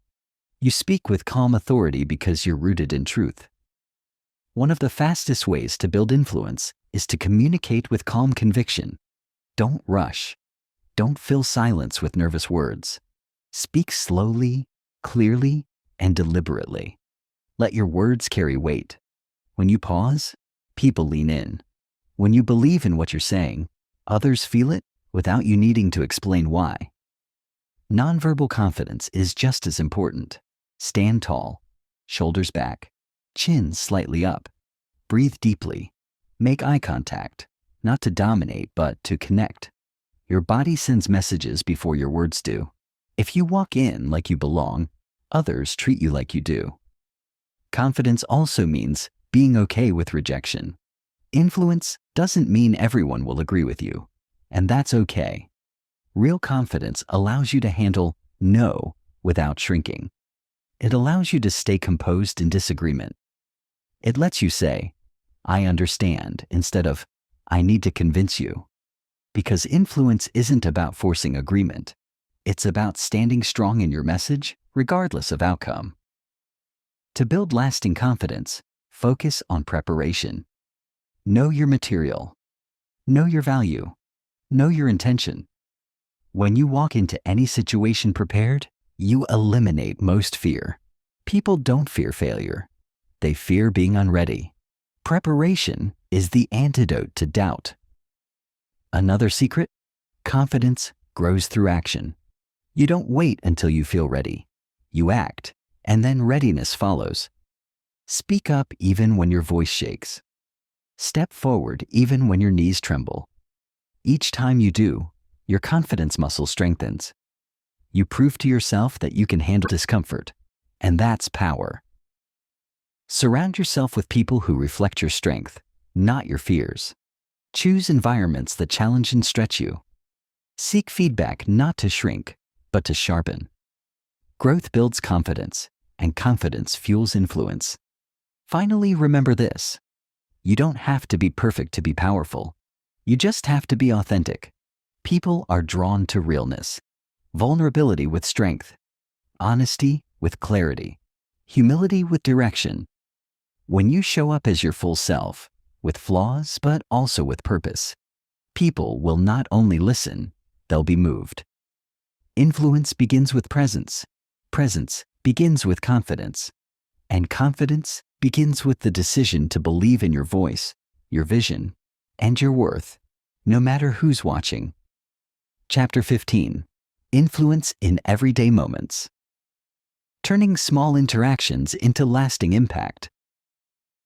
You speak with calm authority because you're rooted in truth. One of the fastest ways to build influence is to communicate with calm conviction. Don't rush. Don't fill silence with nervous words. Speak slowly, clearly, and deliberately. Let your words carry weight. When you pause, people lean in. When you believe in what you're saying, others feel it without you needing to explain why. Nonverbal confidence is just as important. Stand tall, shoulders back, chin slightly up. Breathe deeply. Make eye contact, not to dominate, but to connect. Your body sends messages before your words do. If you walk in like you belong, others treat you like you do. Confidence also means being okay with rejection. Influence doesn't mean everyone will agree with you, and that's okay. Real confidence allows you to handle no without shrinking. It allows you to stay composed in disagreement. It lets you say, I understand, instead of, I need to convince you. Because influence isn't about forcing agreement. It's about standing strong in your message, regardless of outcome. To build lasting confidence, focus on preparation. Know your material. Know your value. Know your intention. When you walk into any situation prepared, you eliminate most fear. People don't fear failure. They fear being unready. Preparation is the antidote to doubt. Another secret? Confidence grows through action. You don't wait until you feel ready. You act, and then readiness follows. Speak up even when your voice shakes. Step forward even when your knees tremble. Each time you do, your confidence muscle strengthens. You prove to yourself that you can handle discomfort, and that's power. Surround yourself with people who reflect your strength, not your fears. Choose environments that challenge and stretch you. Seek feedback not to shrink, but to sharpen. Growth builds confidence, and confidence fuels influence. Finally, remember this. You don't have to be perfect to be powerful. You just have to be authentic. People are drawn to realness, vulnerability with strength, honesty with clarity, humility with direction. When you show up as your full self, with flaws but also with purpose, people will not only listen, they'll be moved. Influence begins with presence. Presence begins with confidence. And confidence begins with the decision to believe in your voice, your vision, and your worth, no matter who's watching. Chapter 15. Influence in everyday moments. Turning small interactions into lasting impact.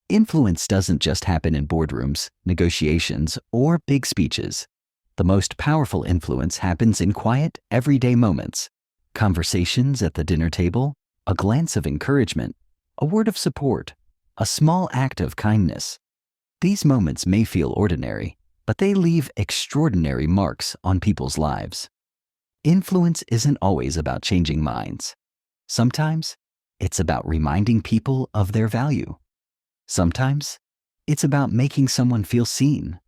Influence doesn't just happen in boardrooms, negotiations, or big speeches. The most powerful influence happens in quiet, everyday moments. Conversations at the dinner table, a glance of encouragement, a word of support, a small act of kindness. These moments may feel ordinary, but they leave extraordinary marks on people's lives. Influence isn't always about changing minds. Sometimes, it's about reminding people of their value. Sometimes, it's about making someone feel seen.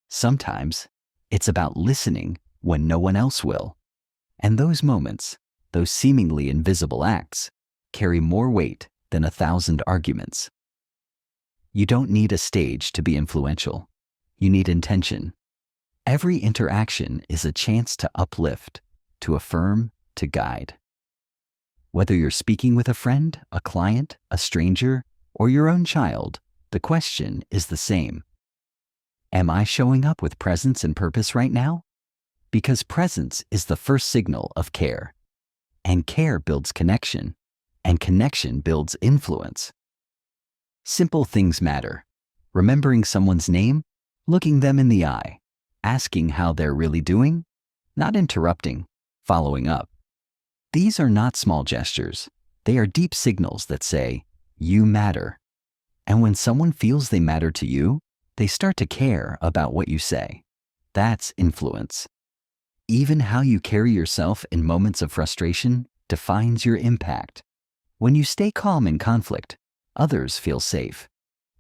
Sometimes, it's about listening when no one else will. And those moments, those seemingly invisible acts, carry more weight than 1,000 arguments. You don't need a stage to be influential. You need intention. Every interaction is a chance to uplift, to affirm, to guide. Whether you're speaking with a friend, a client, a stranger, or your own child, the question is the same. Am I showing up with presence and purpose right now? Because presence is the first signal of care. And care builds connection, and connection builds influence. Simple things matter. Remembering someone's name, looking them in the eye, asking how they're really doing, not interrupting, following up. These are not small gestures. They are deep signals that say, you matter. And when someone feels they matter to you, they start to care about what you say. That's influence. Even how you carry yourself in moments of frustration defines your impact. When you stay calm in conflict, others feel safe.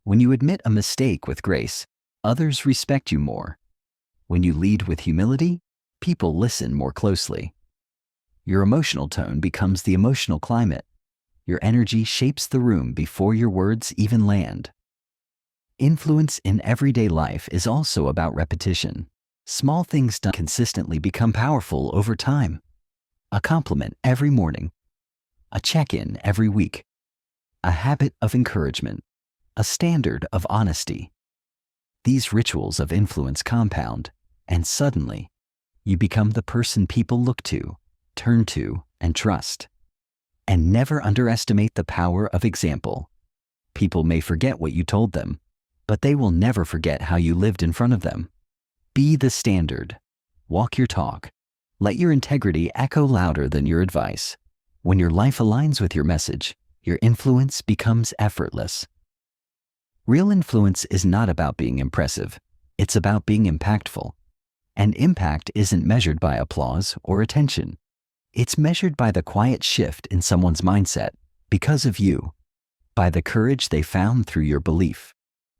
When you admit a mistake with grace, others respect you more. When you lead with humility, people listen more closely. Your emotional tone becomes the emotional climate. Your energy shapes the room before your words even land. Influence in everyday life is also about repetition. Small things done consistently become powerful over time. A compliment every morning. A check-in every week. A habit of encouragement. A standard of honesty. These rituals of influence compound, and suddenly, you become the person people look to, turn to, and trust. And never underestimate the power of example. People may forget what you told them, but they will never forget how you lived in front of them. Be the standard. Walk your talk. Let your integrity echo louder than your advice. When your life aligns with your message, your influence becomes effortless. Real influence is not about being impressive. It's about being impactful. And impact isn't measured by applause or attention. It's measured by the quiet shift in someone's mindset because of you, by the courage they found through your belief,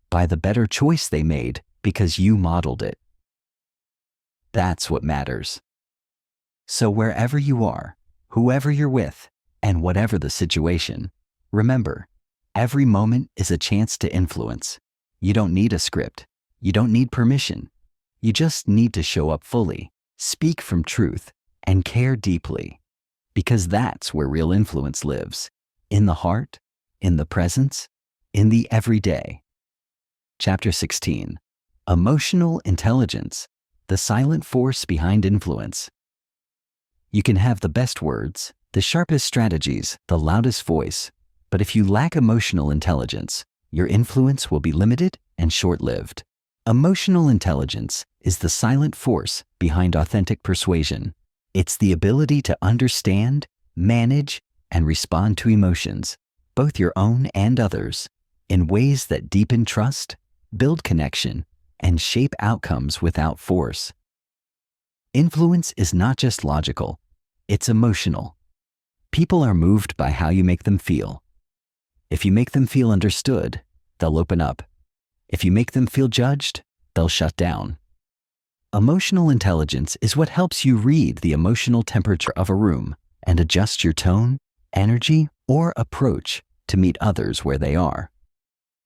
by the better choice they made because you modeled it. That's what matters. So wherever you are, whoever you're with, and whatever the situation, remember, every moment is a chance to influence. You don't need a script. You don't need permission. You just need to show up fully, speak from truth, and care deeply. Because that's where real influence lives. In the heart, in the presence, in the everyday. Chapter 16. Emotional intelligence, the silent force behind influence. You can have the best words, the sharpest strategies, the loudest voice, but if you lack emotional intelligence, your influence will be limited and short-lived. Emotional intelligence is the silent force behind authentic persuasion. It's the ability to understand, manage, and respond to emotions, both your own and others, in ways that deepen trust, build connection, and shape outcomes without force. Influence is not just logical, it's emotional. People are moved by how you make them feel. If you make them feel understood, they'll open up. If you make them feel judged, they'll shut down. Emotional intelligence is what helps you read the emotional temperature of a room and adjust your tone, energy, or approach to meet others where they are.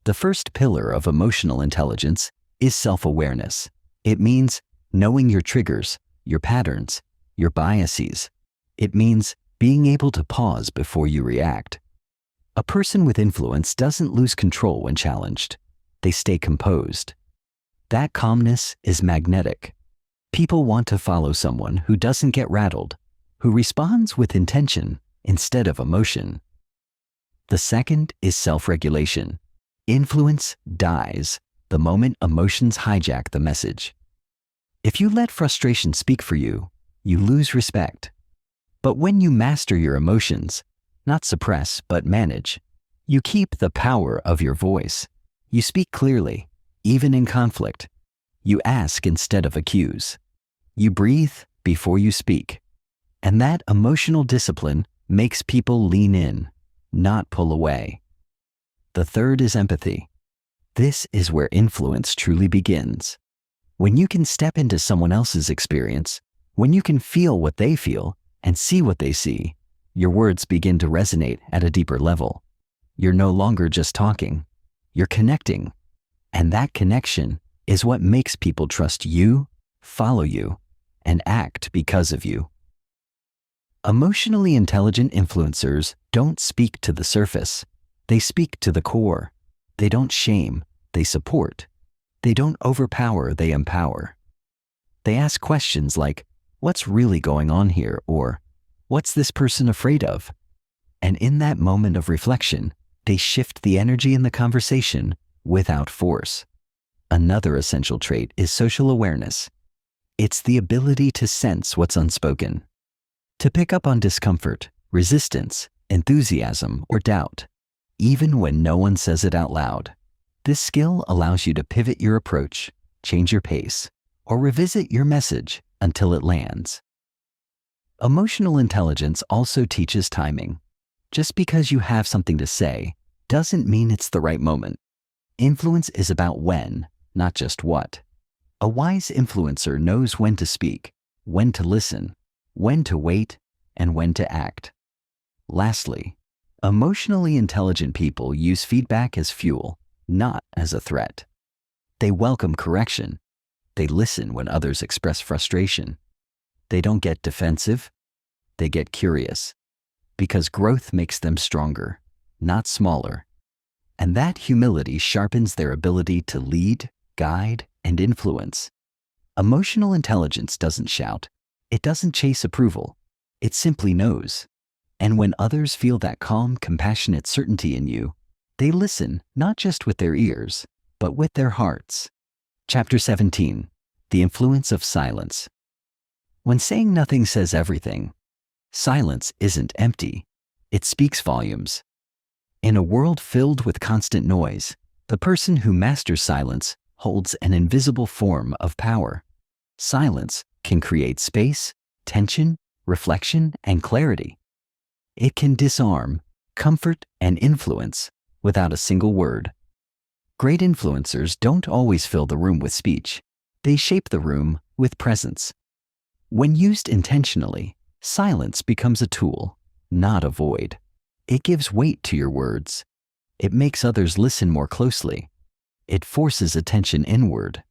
The first pillar of emotional intelligence is self-awareness. It means knowing your triggers, your patterns, your biases, It means being able to pause before you react. A person with influence doesn't lose control when challenged. They stay composed. That calmness is magnetic. People want to follow someone who doesn't get rattled, who responds with intention instead of emotion. The second is self-regulation. Influence dies the moment emotions hijack the message. If you let frustration speak for you, you lose respect. But when you master your emotions, not suppress but manage, you keep the power of your voice. You speak clearly, even in conflict. You ask instead of accuse. You breathe before you speak. And that emotional discipline makes people lean in, not pull away. The third is empathy. This is where influence truly begins. When you can step into someone else's experience, when you can feel what they feel and see what they see, your words begin to resonate at a deeper level. You're no longer just talking, you're connecting. And that connection is what makes people trust you, follow you, and act because of you. Emotionally intelligent influencers don't speak to the surface. They speak to the core. They don't shame, they support. They don't overpower, they empower. They ask questions like, what's really going on here? Or, what's this person afraid of? And in that moment of reflection, they shift the energy in the conversation without force. Another essential trait is social awareness. It's the ability to sense what's unspoken, to pick up on discomfort, resistance, enthusiasm, or doubt, even when no one says it out loud. This skill allows you to pivot your approach, change your pace, or revisit your message until it lands. Emotional intelligence also teaches timing. Just because you have something to say doesn't mean it's the right moment. Influence is about when, not just what. A wise influencer knows when to speak, when to listen, when to wait, and when to act. Lastly, emotionally intelligent people use feedback as fuel, not as a threat. They welcome correction. They listen when others express frustration. They don't get defensive. They get curious. Because growth makes them stronger, not smaller. And that humility sharpens their ability to lead, guide, and influence. Emotional intelligence doesn't shout. It doesn't chase approval. It simply knows. And when others feel that calm, compassionate certainty in you, they listen not just with their ears, but with their hearts. Chapter 17. The Influence of Silence. When saying nothing says everything, silence isn't empty. It speaks volumes. In a world filled with constant noise, the person who masters silence holds an invisible form of power. Silence can create space, tension, reflection, and clarity. It can disarm, comfort, and influence without a single word. Great influencers don't always fill the room with speech. They shape the room with presence. When used intentionally, silence becomes a tool, not a void. It gives weight to your words. It makes others listen more closely. It forces attention inward.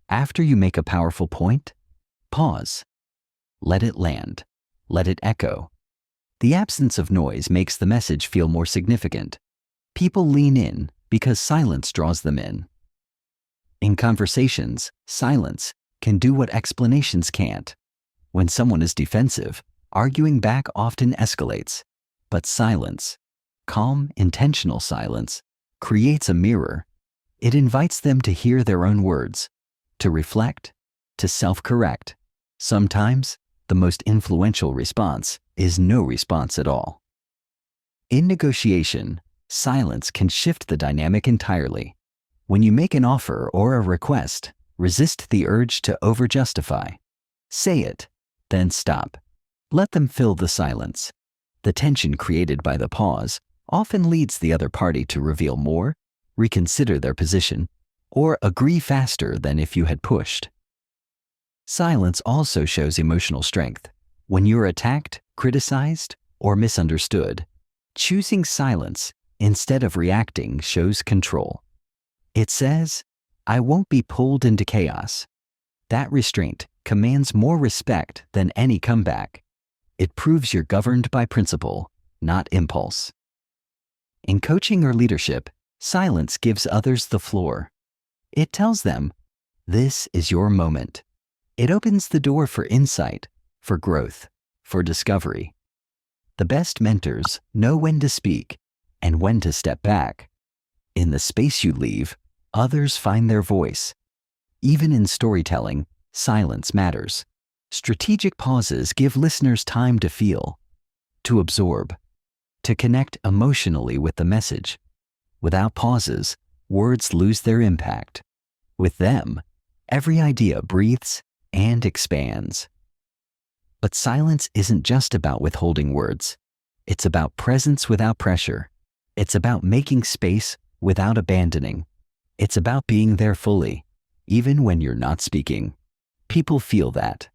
After you make a powerful point, pause. Let it land. Let it echo. The absence of noise makes the message feel more significant. People lean in because silence draws them in. In conversations, silence can do what explanations can't. When someone is defensive, arguing back often escalates. But silence, calm, intentional silence, creates a mirror. It invites them to hear their own words, to reflect, to self-correct. Sometimes, the most influential response is no response at all. In negotiation, silence can shift the dynamic entirely. When you make an offer or a request, resist the urge to over-justify. Say it, then stop. Let them fill the silence. The tension created by the pause often leads the other party to reveal more, reconsider their position, or agree faster than if you had pushed. Silence also shows emotional strength. When you're attacked, criticized, or misunderstood, choosing silence instead of reacting shows control. It says, I won't be pulled into chaos. That restraint commands more respect than any comeback. It proves you're governed by principle, not impulse. In coaching or leadership, silence gives others the floor. It tells them, this is your moment. It opens the door for insight, for growth, for discovery. The best mentors know when to speak and when to step back. In the space you leave, others find their voice. Even in storytelling, silence matters. Strategic pauses give listeners time to feel, to absorb, to connect emotionally with the message. Without pauses, words lose their impact. With them, every idea breathes and expands. But silence isn't just about withholding words. It's about presence without pressure. It's about making space without abandoning. It's about being there fully, even when you're not speaking. People feel that.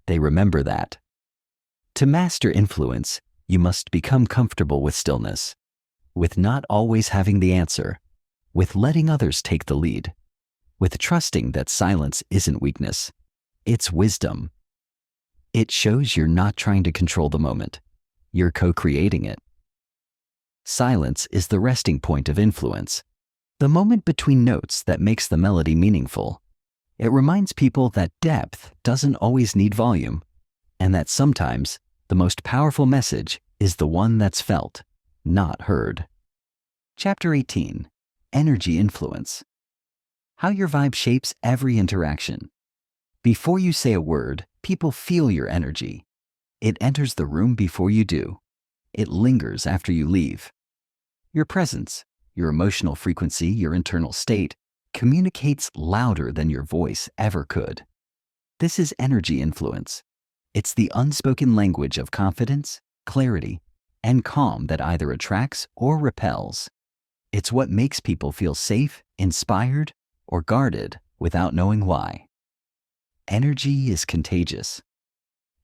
They remember that. To master influence, you must become comfortable with stillness, with not always having the answer, with letting others take the lead, with trusting that silence isn't weakness. It's wisdom. It shows you're not trying to control the moment. You're co-creating it. Silence is the resting point of influence, the moment between notes that makes the melody meaningful. It reminds people that depth doesn't always need volume, and that sometimes the most powerful message is the one that's felt, not heard. Chapter 18. Energy Influence. How your vibe shapes every interaction. Before you say a word, people feel your energy. It enters the room before you do. It lingers after you leave. Your presence, your emotional frequency, your internal state, communicates louder than your voice ever could. This is energy influence. It's the unspoken language of confidence, clarity, and calm that either attracts or repels. It's what makes people feel safe, inspired, or guarded without knowing why. Energy is contagious.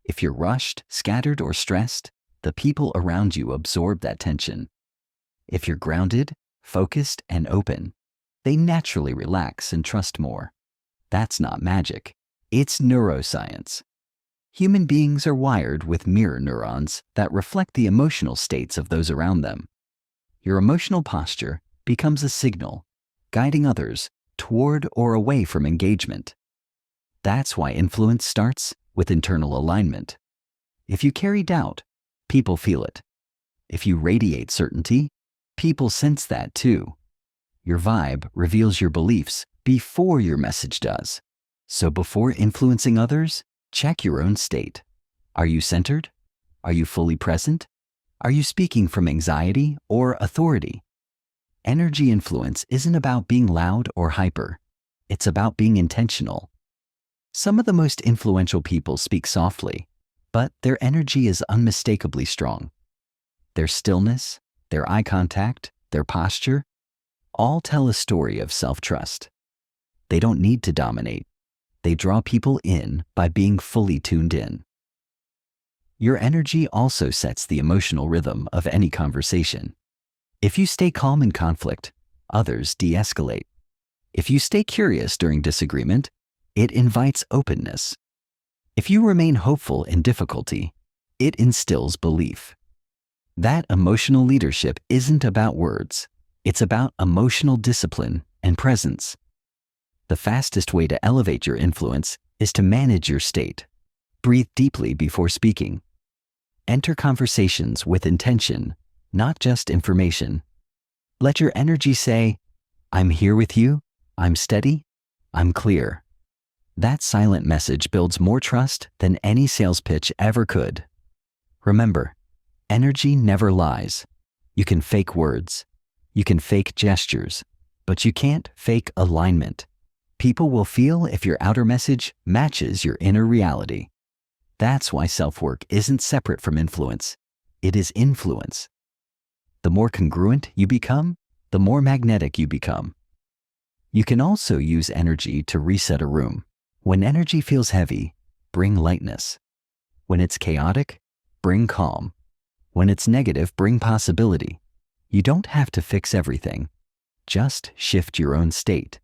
If you're rushed, scattered, or stressed, the people around you absorb that tension. If you're grounded, focused, and open, they naturally relax and trust more. That's not magic. It's neuroscience. Human beings are wired with mirror neurons that reflect the emotional states of those around them. Your emotional posture becomes a signal, guiding others toward or away from engagement. That's why influence starts with internal alignment. If you carry doubt, people feel it. If you radiate certainty, people sense that too. Your vibe reveals your beliefs before your message does. So before influencing others, check your own state. Are you centered? Are you fully present? Are you speaking from anxiety or authority? Energy influence isn't about being loud or hyper. It's about being intentional. Some of the most influential people speak softly, but their energy is unmistakably strong. Their stillness, their eye contact, their posture, all tell a story of self-trust. They don't need to dominate. They draw people in by being fully tuned in. Your energy also sets the emotional rhythm of any conversation. If you stay calm in conflict, others de-escalate. If you stay curious during disagreement, it invites openness. If you remain hopeful in difficulty, it instills belief. That emotional leadership isn't about words. It's about emotional discipline and presence. The fastest way to elevate your influence is to manage your state. Breathe deeply before speaking. Enter conversations with intention, not just information. Let your energy say, I'm here with you, I'm steady, I'm clear. That silent message builds more trust than any sales pitch ever could. Remember, energy never lies. You can fake words. You can fake gestures, but you can't fake alignment. People will feel if your outer message matches your inner reality. That's why self-work isn't separate from influence. It is influence. The more congruent you become, the more magnetic you become. You can also use energy to reset a room. When energy feels heavy, bring lightness. When it's chaotic, bring calm. When it's negative, bring possibility. You don't have to fix everything. Just shift your own state.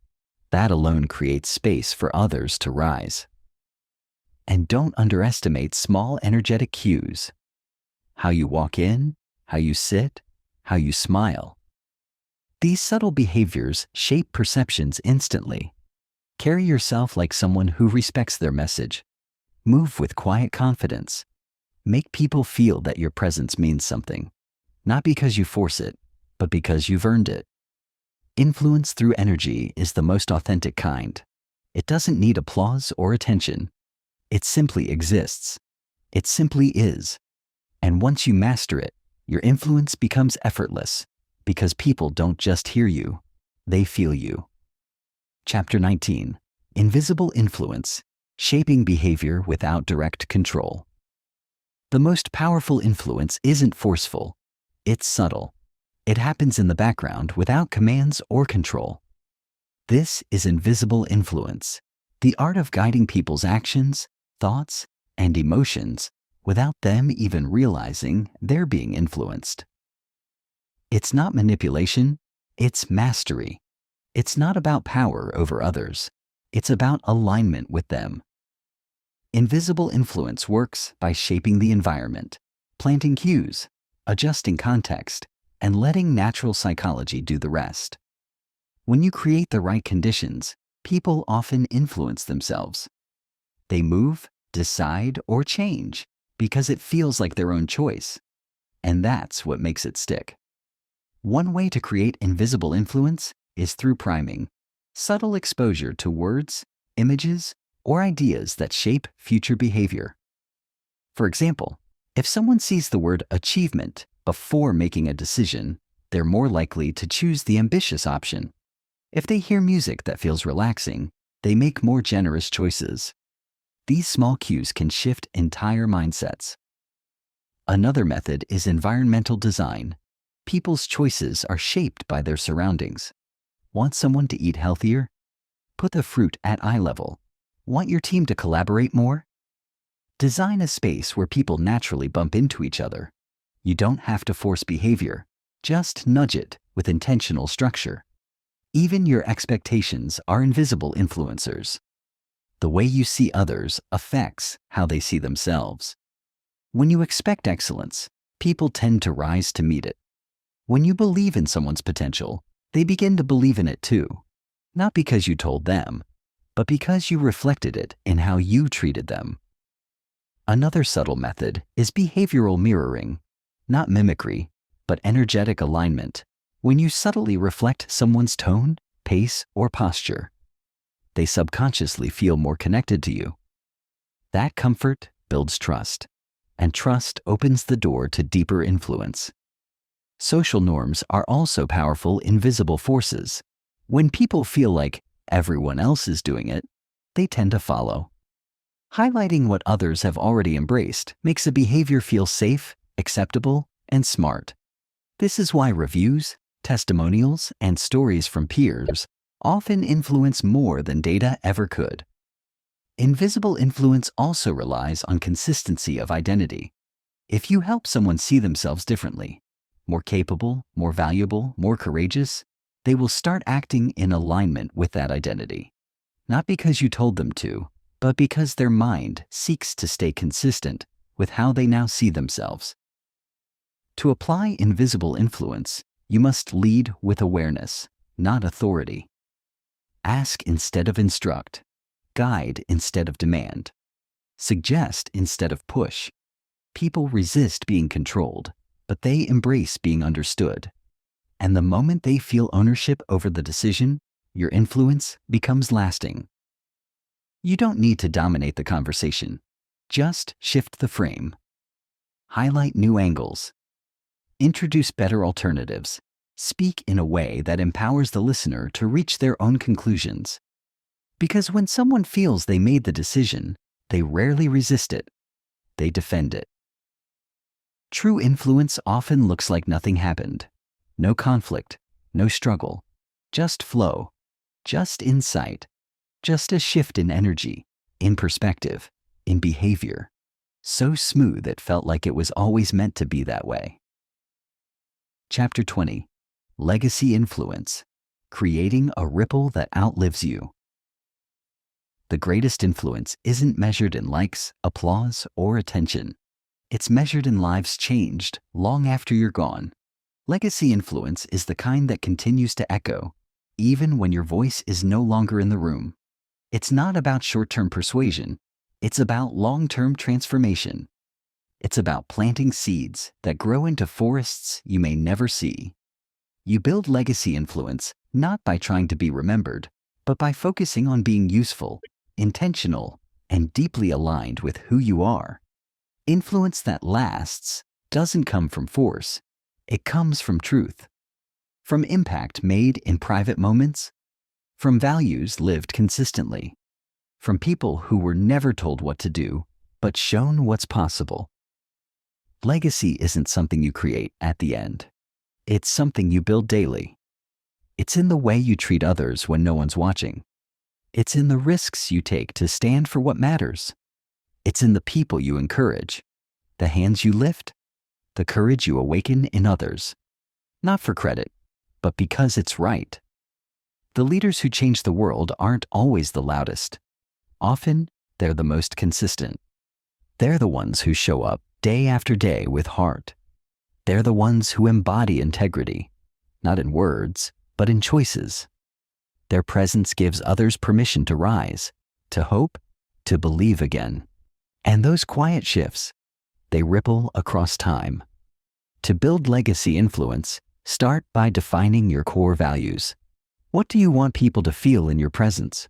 That alone creates space for others to rise. And don't underestimate small energetic cues. how you walk in, how you sit, how you smile. These subtle behaviors shape perceptions instantly. Carry yourself like someone who respects their message. Move with quiet confidence. Make people feel that your presence means something, not because you force it, but because you've earned it. Influence through energy is the most authentic kind. It doesn't need applause or attention. It simply exists. It simply is. And once you master it, your influence becomes effortless, because people don't just hear you, they feel you. Chapter 19. Invisible Influence, Shaping Behavior Without Direct Control. The most powerful influence isn't forceful, it's subtle. It happens in the background without commands or control. This is invisible influence, the art of guiding people's actions, thoughts, and emotions without them even realizing they're being influenced. It's not manipulation, it's mastery. It's not about power over others, it's about alignment with them. Invisible influence works by shaping the environment, planting cues, adjusting context, and letting natural psychology do the rest. When you create the right conditions, people often influence themselves. They move, decide, or change because it feels like their own choice. And that's what makes it stick. One way to create invisible influence is through priming, subtle exposure to words, images, or ideas that shape future behavior. For example, if someone sees the word achievement before making a decision, they're more likely to choose the ambitious option. If they hear music that feels relaxing, they make more generous choices. These small cues can shift entire mindsets. Another method is environmental design. People's choices are shaped by their surroundings. Want someone to eat healthier? Put the fruit at eye level. Want your team to collaborate more? Design a space where people naturally bump into each other. You don't have to force behavior, just nudge it with intentional structure. Even your expectations are invisible influencers. The way you see others affects how they see themselves. When you expect excellence, people tend to rise to meet it. When you believe in someone's potential, they begin to believe in it too. Not because you told them, but because you reflected it in how you treated them. Another subtle method is behavioral mirroring, not mimicry, but energetic alignment. When you subtly reflect someone's tone, pace, or posture, they subconsciously feel more connected to you. That comfort builds trust, and trust opens the door to deeper influence. Social norms are also powerful invisible forces. When people feel like everyone else is doing it, they tend to follow. Highlighting what others have already embraced makes a behavior feel safe, acceptable, and smart. This is why reviews, testimonials, and stories from peers often influence more than data ever could. Invisible influence also relies on consistency of identity. If you help someone see themselves differently, more capable, more valuable, more courageous, they will start acting in alignment with that identity. Not because you told them to, but because their mind seeks to stay consistent with how they now see themselves. To apply invisible influence, you must lead with awareness, not authority. Ask instead of instruct. Guide instead of demand. Suggest instead of push. People resist being controlled, but they embrace being understood. And the moment they feel ownership over the decision, your influence becomes lasting. You don't need to dominate the conversation. Just shift the frame. Highlight new angles. Introduce better alternatives. Speak in a way that empowers the listener to reach their own conclusions. Because when someone feels they made the decision, they rarely resist it. They defend it. True influence often looks like nothing happened. No conflict, no struggle, just flow, just insight, just a shift in energy, in perspective, in behavior. So smooth it felt like it was always meant to be that way. Chapter 20. Legacy Influence. Creating a ripple that outlives you. The greatest influence isn't measured in likes, applause, or attention. It's measured in lives changed long after you're gone. Legacy influence is the kind that continues to echo, even when your voice is no longer in the room. It's not about short-term persuasion. It's about long-term transformation. It's about planting seeds that grow into forests you may never see. You build legacy influence not by trying to be remembered, but by focusing on being useful, intentional, and deeply aligned with who you are. Influence that lasts doesn't come from force. It comes from truth, from impact made in private moments, from values lived consistently, from people who were never told what to do, but shown what's possible. Legacy isn't something you create at the end. It's something you build daily. It's in the way you treat others when no one's watching. It's in the risks you take to stand for what matters. It's in the people you encourage, the hands you lift, the courage you awaken in others. Not for credit, but because it's right. The leaders who change the world aren't always the loudest. Often, they're the most consistent. They're the ones who show up day after day with heart. They're the ones who embody integrity, not in words, but in choices. Their presence gives others permission to rise, to hope, to believe again. And those quiet shifts, they ripple across time. To build legacy influence, start by defining your core values. What do you want people to feel in your presence?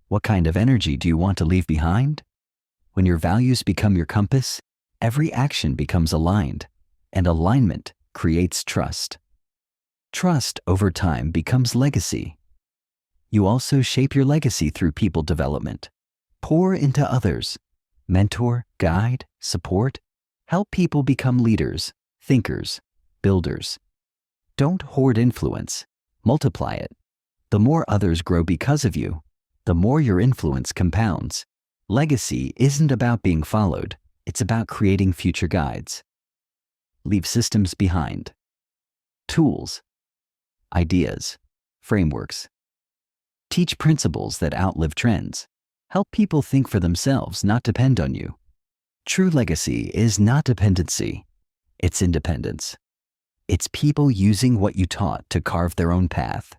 What kind of energy do you want to leave behind? When your values become your compass, every action becomes aligned, and alignment creates trust. Trust over time becomes legacy. You also shape your legacy through people development. Pour into others. Mentor, guide, support. Help people become leaders, thinkers, builders. Don't hoard influence. Multiply it. The more others grow because of you, the more your influence compounds. Legacy isn't about being followed. It's about creating future guides. Leave systems behind. Tools, ideas, frameworks. Teach principles that outlive trends. Help people think for themselves, not depend on you. True legacy is not dependency. It's independence. It's people using what you taught to carve their own path.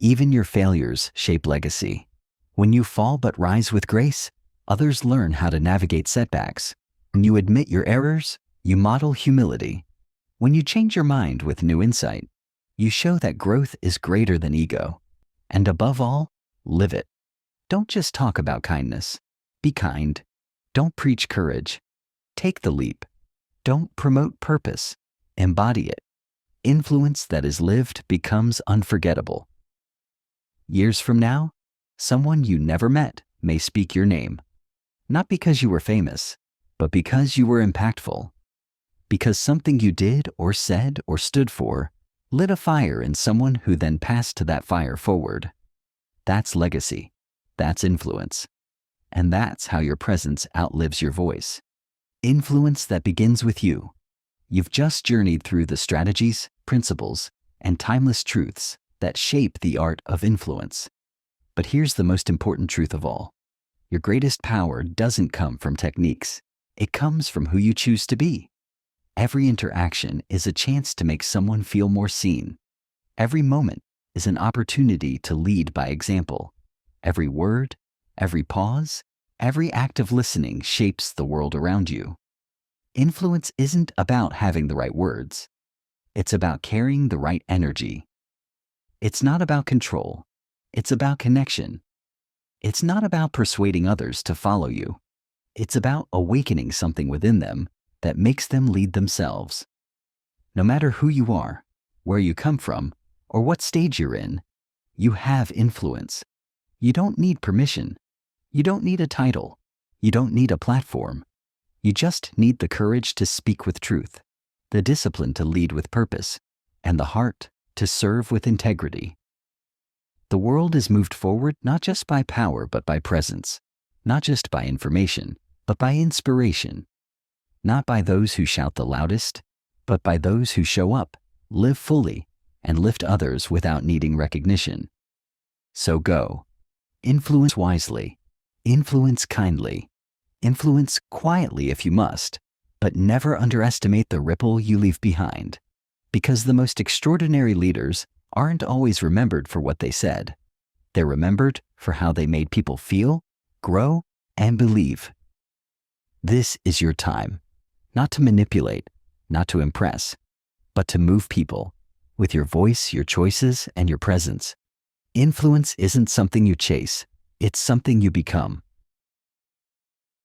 Even your failures shape legacy. When you fall but rise with grace, others learn how to navigate setbacks. When you admit your errors, you model humility. When you change your mind with new insight, you show that growth is greater than ego. And above all, live it. Don't just talk about kindness. Be kind. Don't preach courage. Take the leap. Don't promote purpose. Embody it. Influence that is lived becomes unforgettable. Years from now, someone you never met may speak your name. Not because you were famous, but because you were impactful. Because something you did or said or stood for lit a fire in someone who then passed that fire forward. That's legacy. That's influence. And that's how your presence outlives your voice. Influence that begins with you. You've just journeyed through the strategies, principles, and timeless truths that shape the art of influence. But here's the most important truth of all. Your greatest power doesn't come from techniques. It comes from who you choose to be. Every interaction is a chance to make someone feel more seen. Every moment is an opportunity to lead by example. Every word, every pause, every act of listening shapes the world around you. Influence isn't about having the right words. It's about carrying the right energy. It's not about control. It's about connection. It's not about persuading others to follow you. It's about awakening something within them that makes them lead themselves. No matter who you are, where you come from, or what stage you're in, you have influence. You don't need permission. You don't need a title. You don't need a platform. You just need the courage to speak with truth, the discipline to lead with purpose, and the heart to serve with integrity. The world is moved forward not just by power but by presence, not just by information, but by inspiration. Not by those who shout the loudest, but by those who show up, live fully, and lift others without needing recognition. So go. Influence wisely. Influence kindly. Influence quietly if you must, but never underestimate the ripple you leave behind. Because the most extraordinary leaders aren't always remembered for what they said. They're remembered for how they made people feel, grow, and believe. This is your time, not to manipulate, not to impress, but to move people with your voice, your choices, and your presence. Influence isn't something you chase, it's something you become.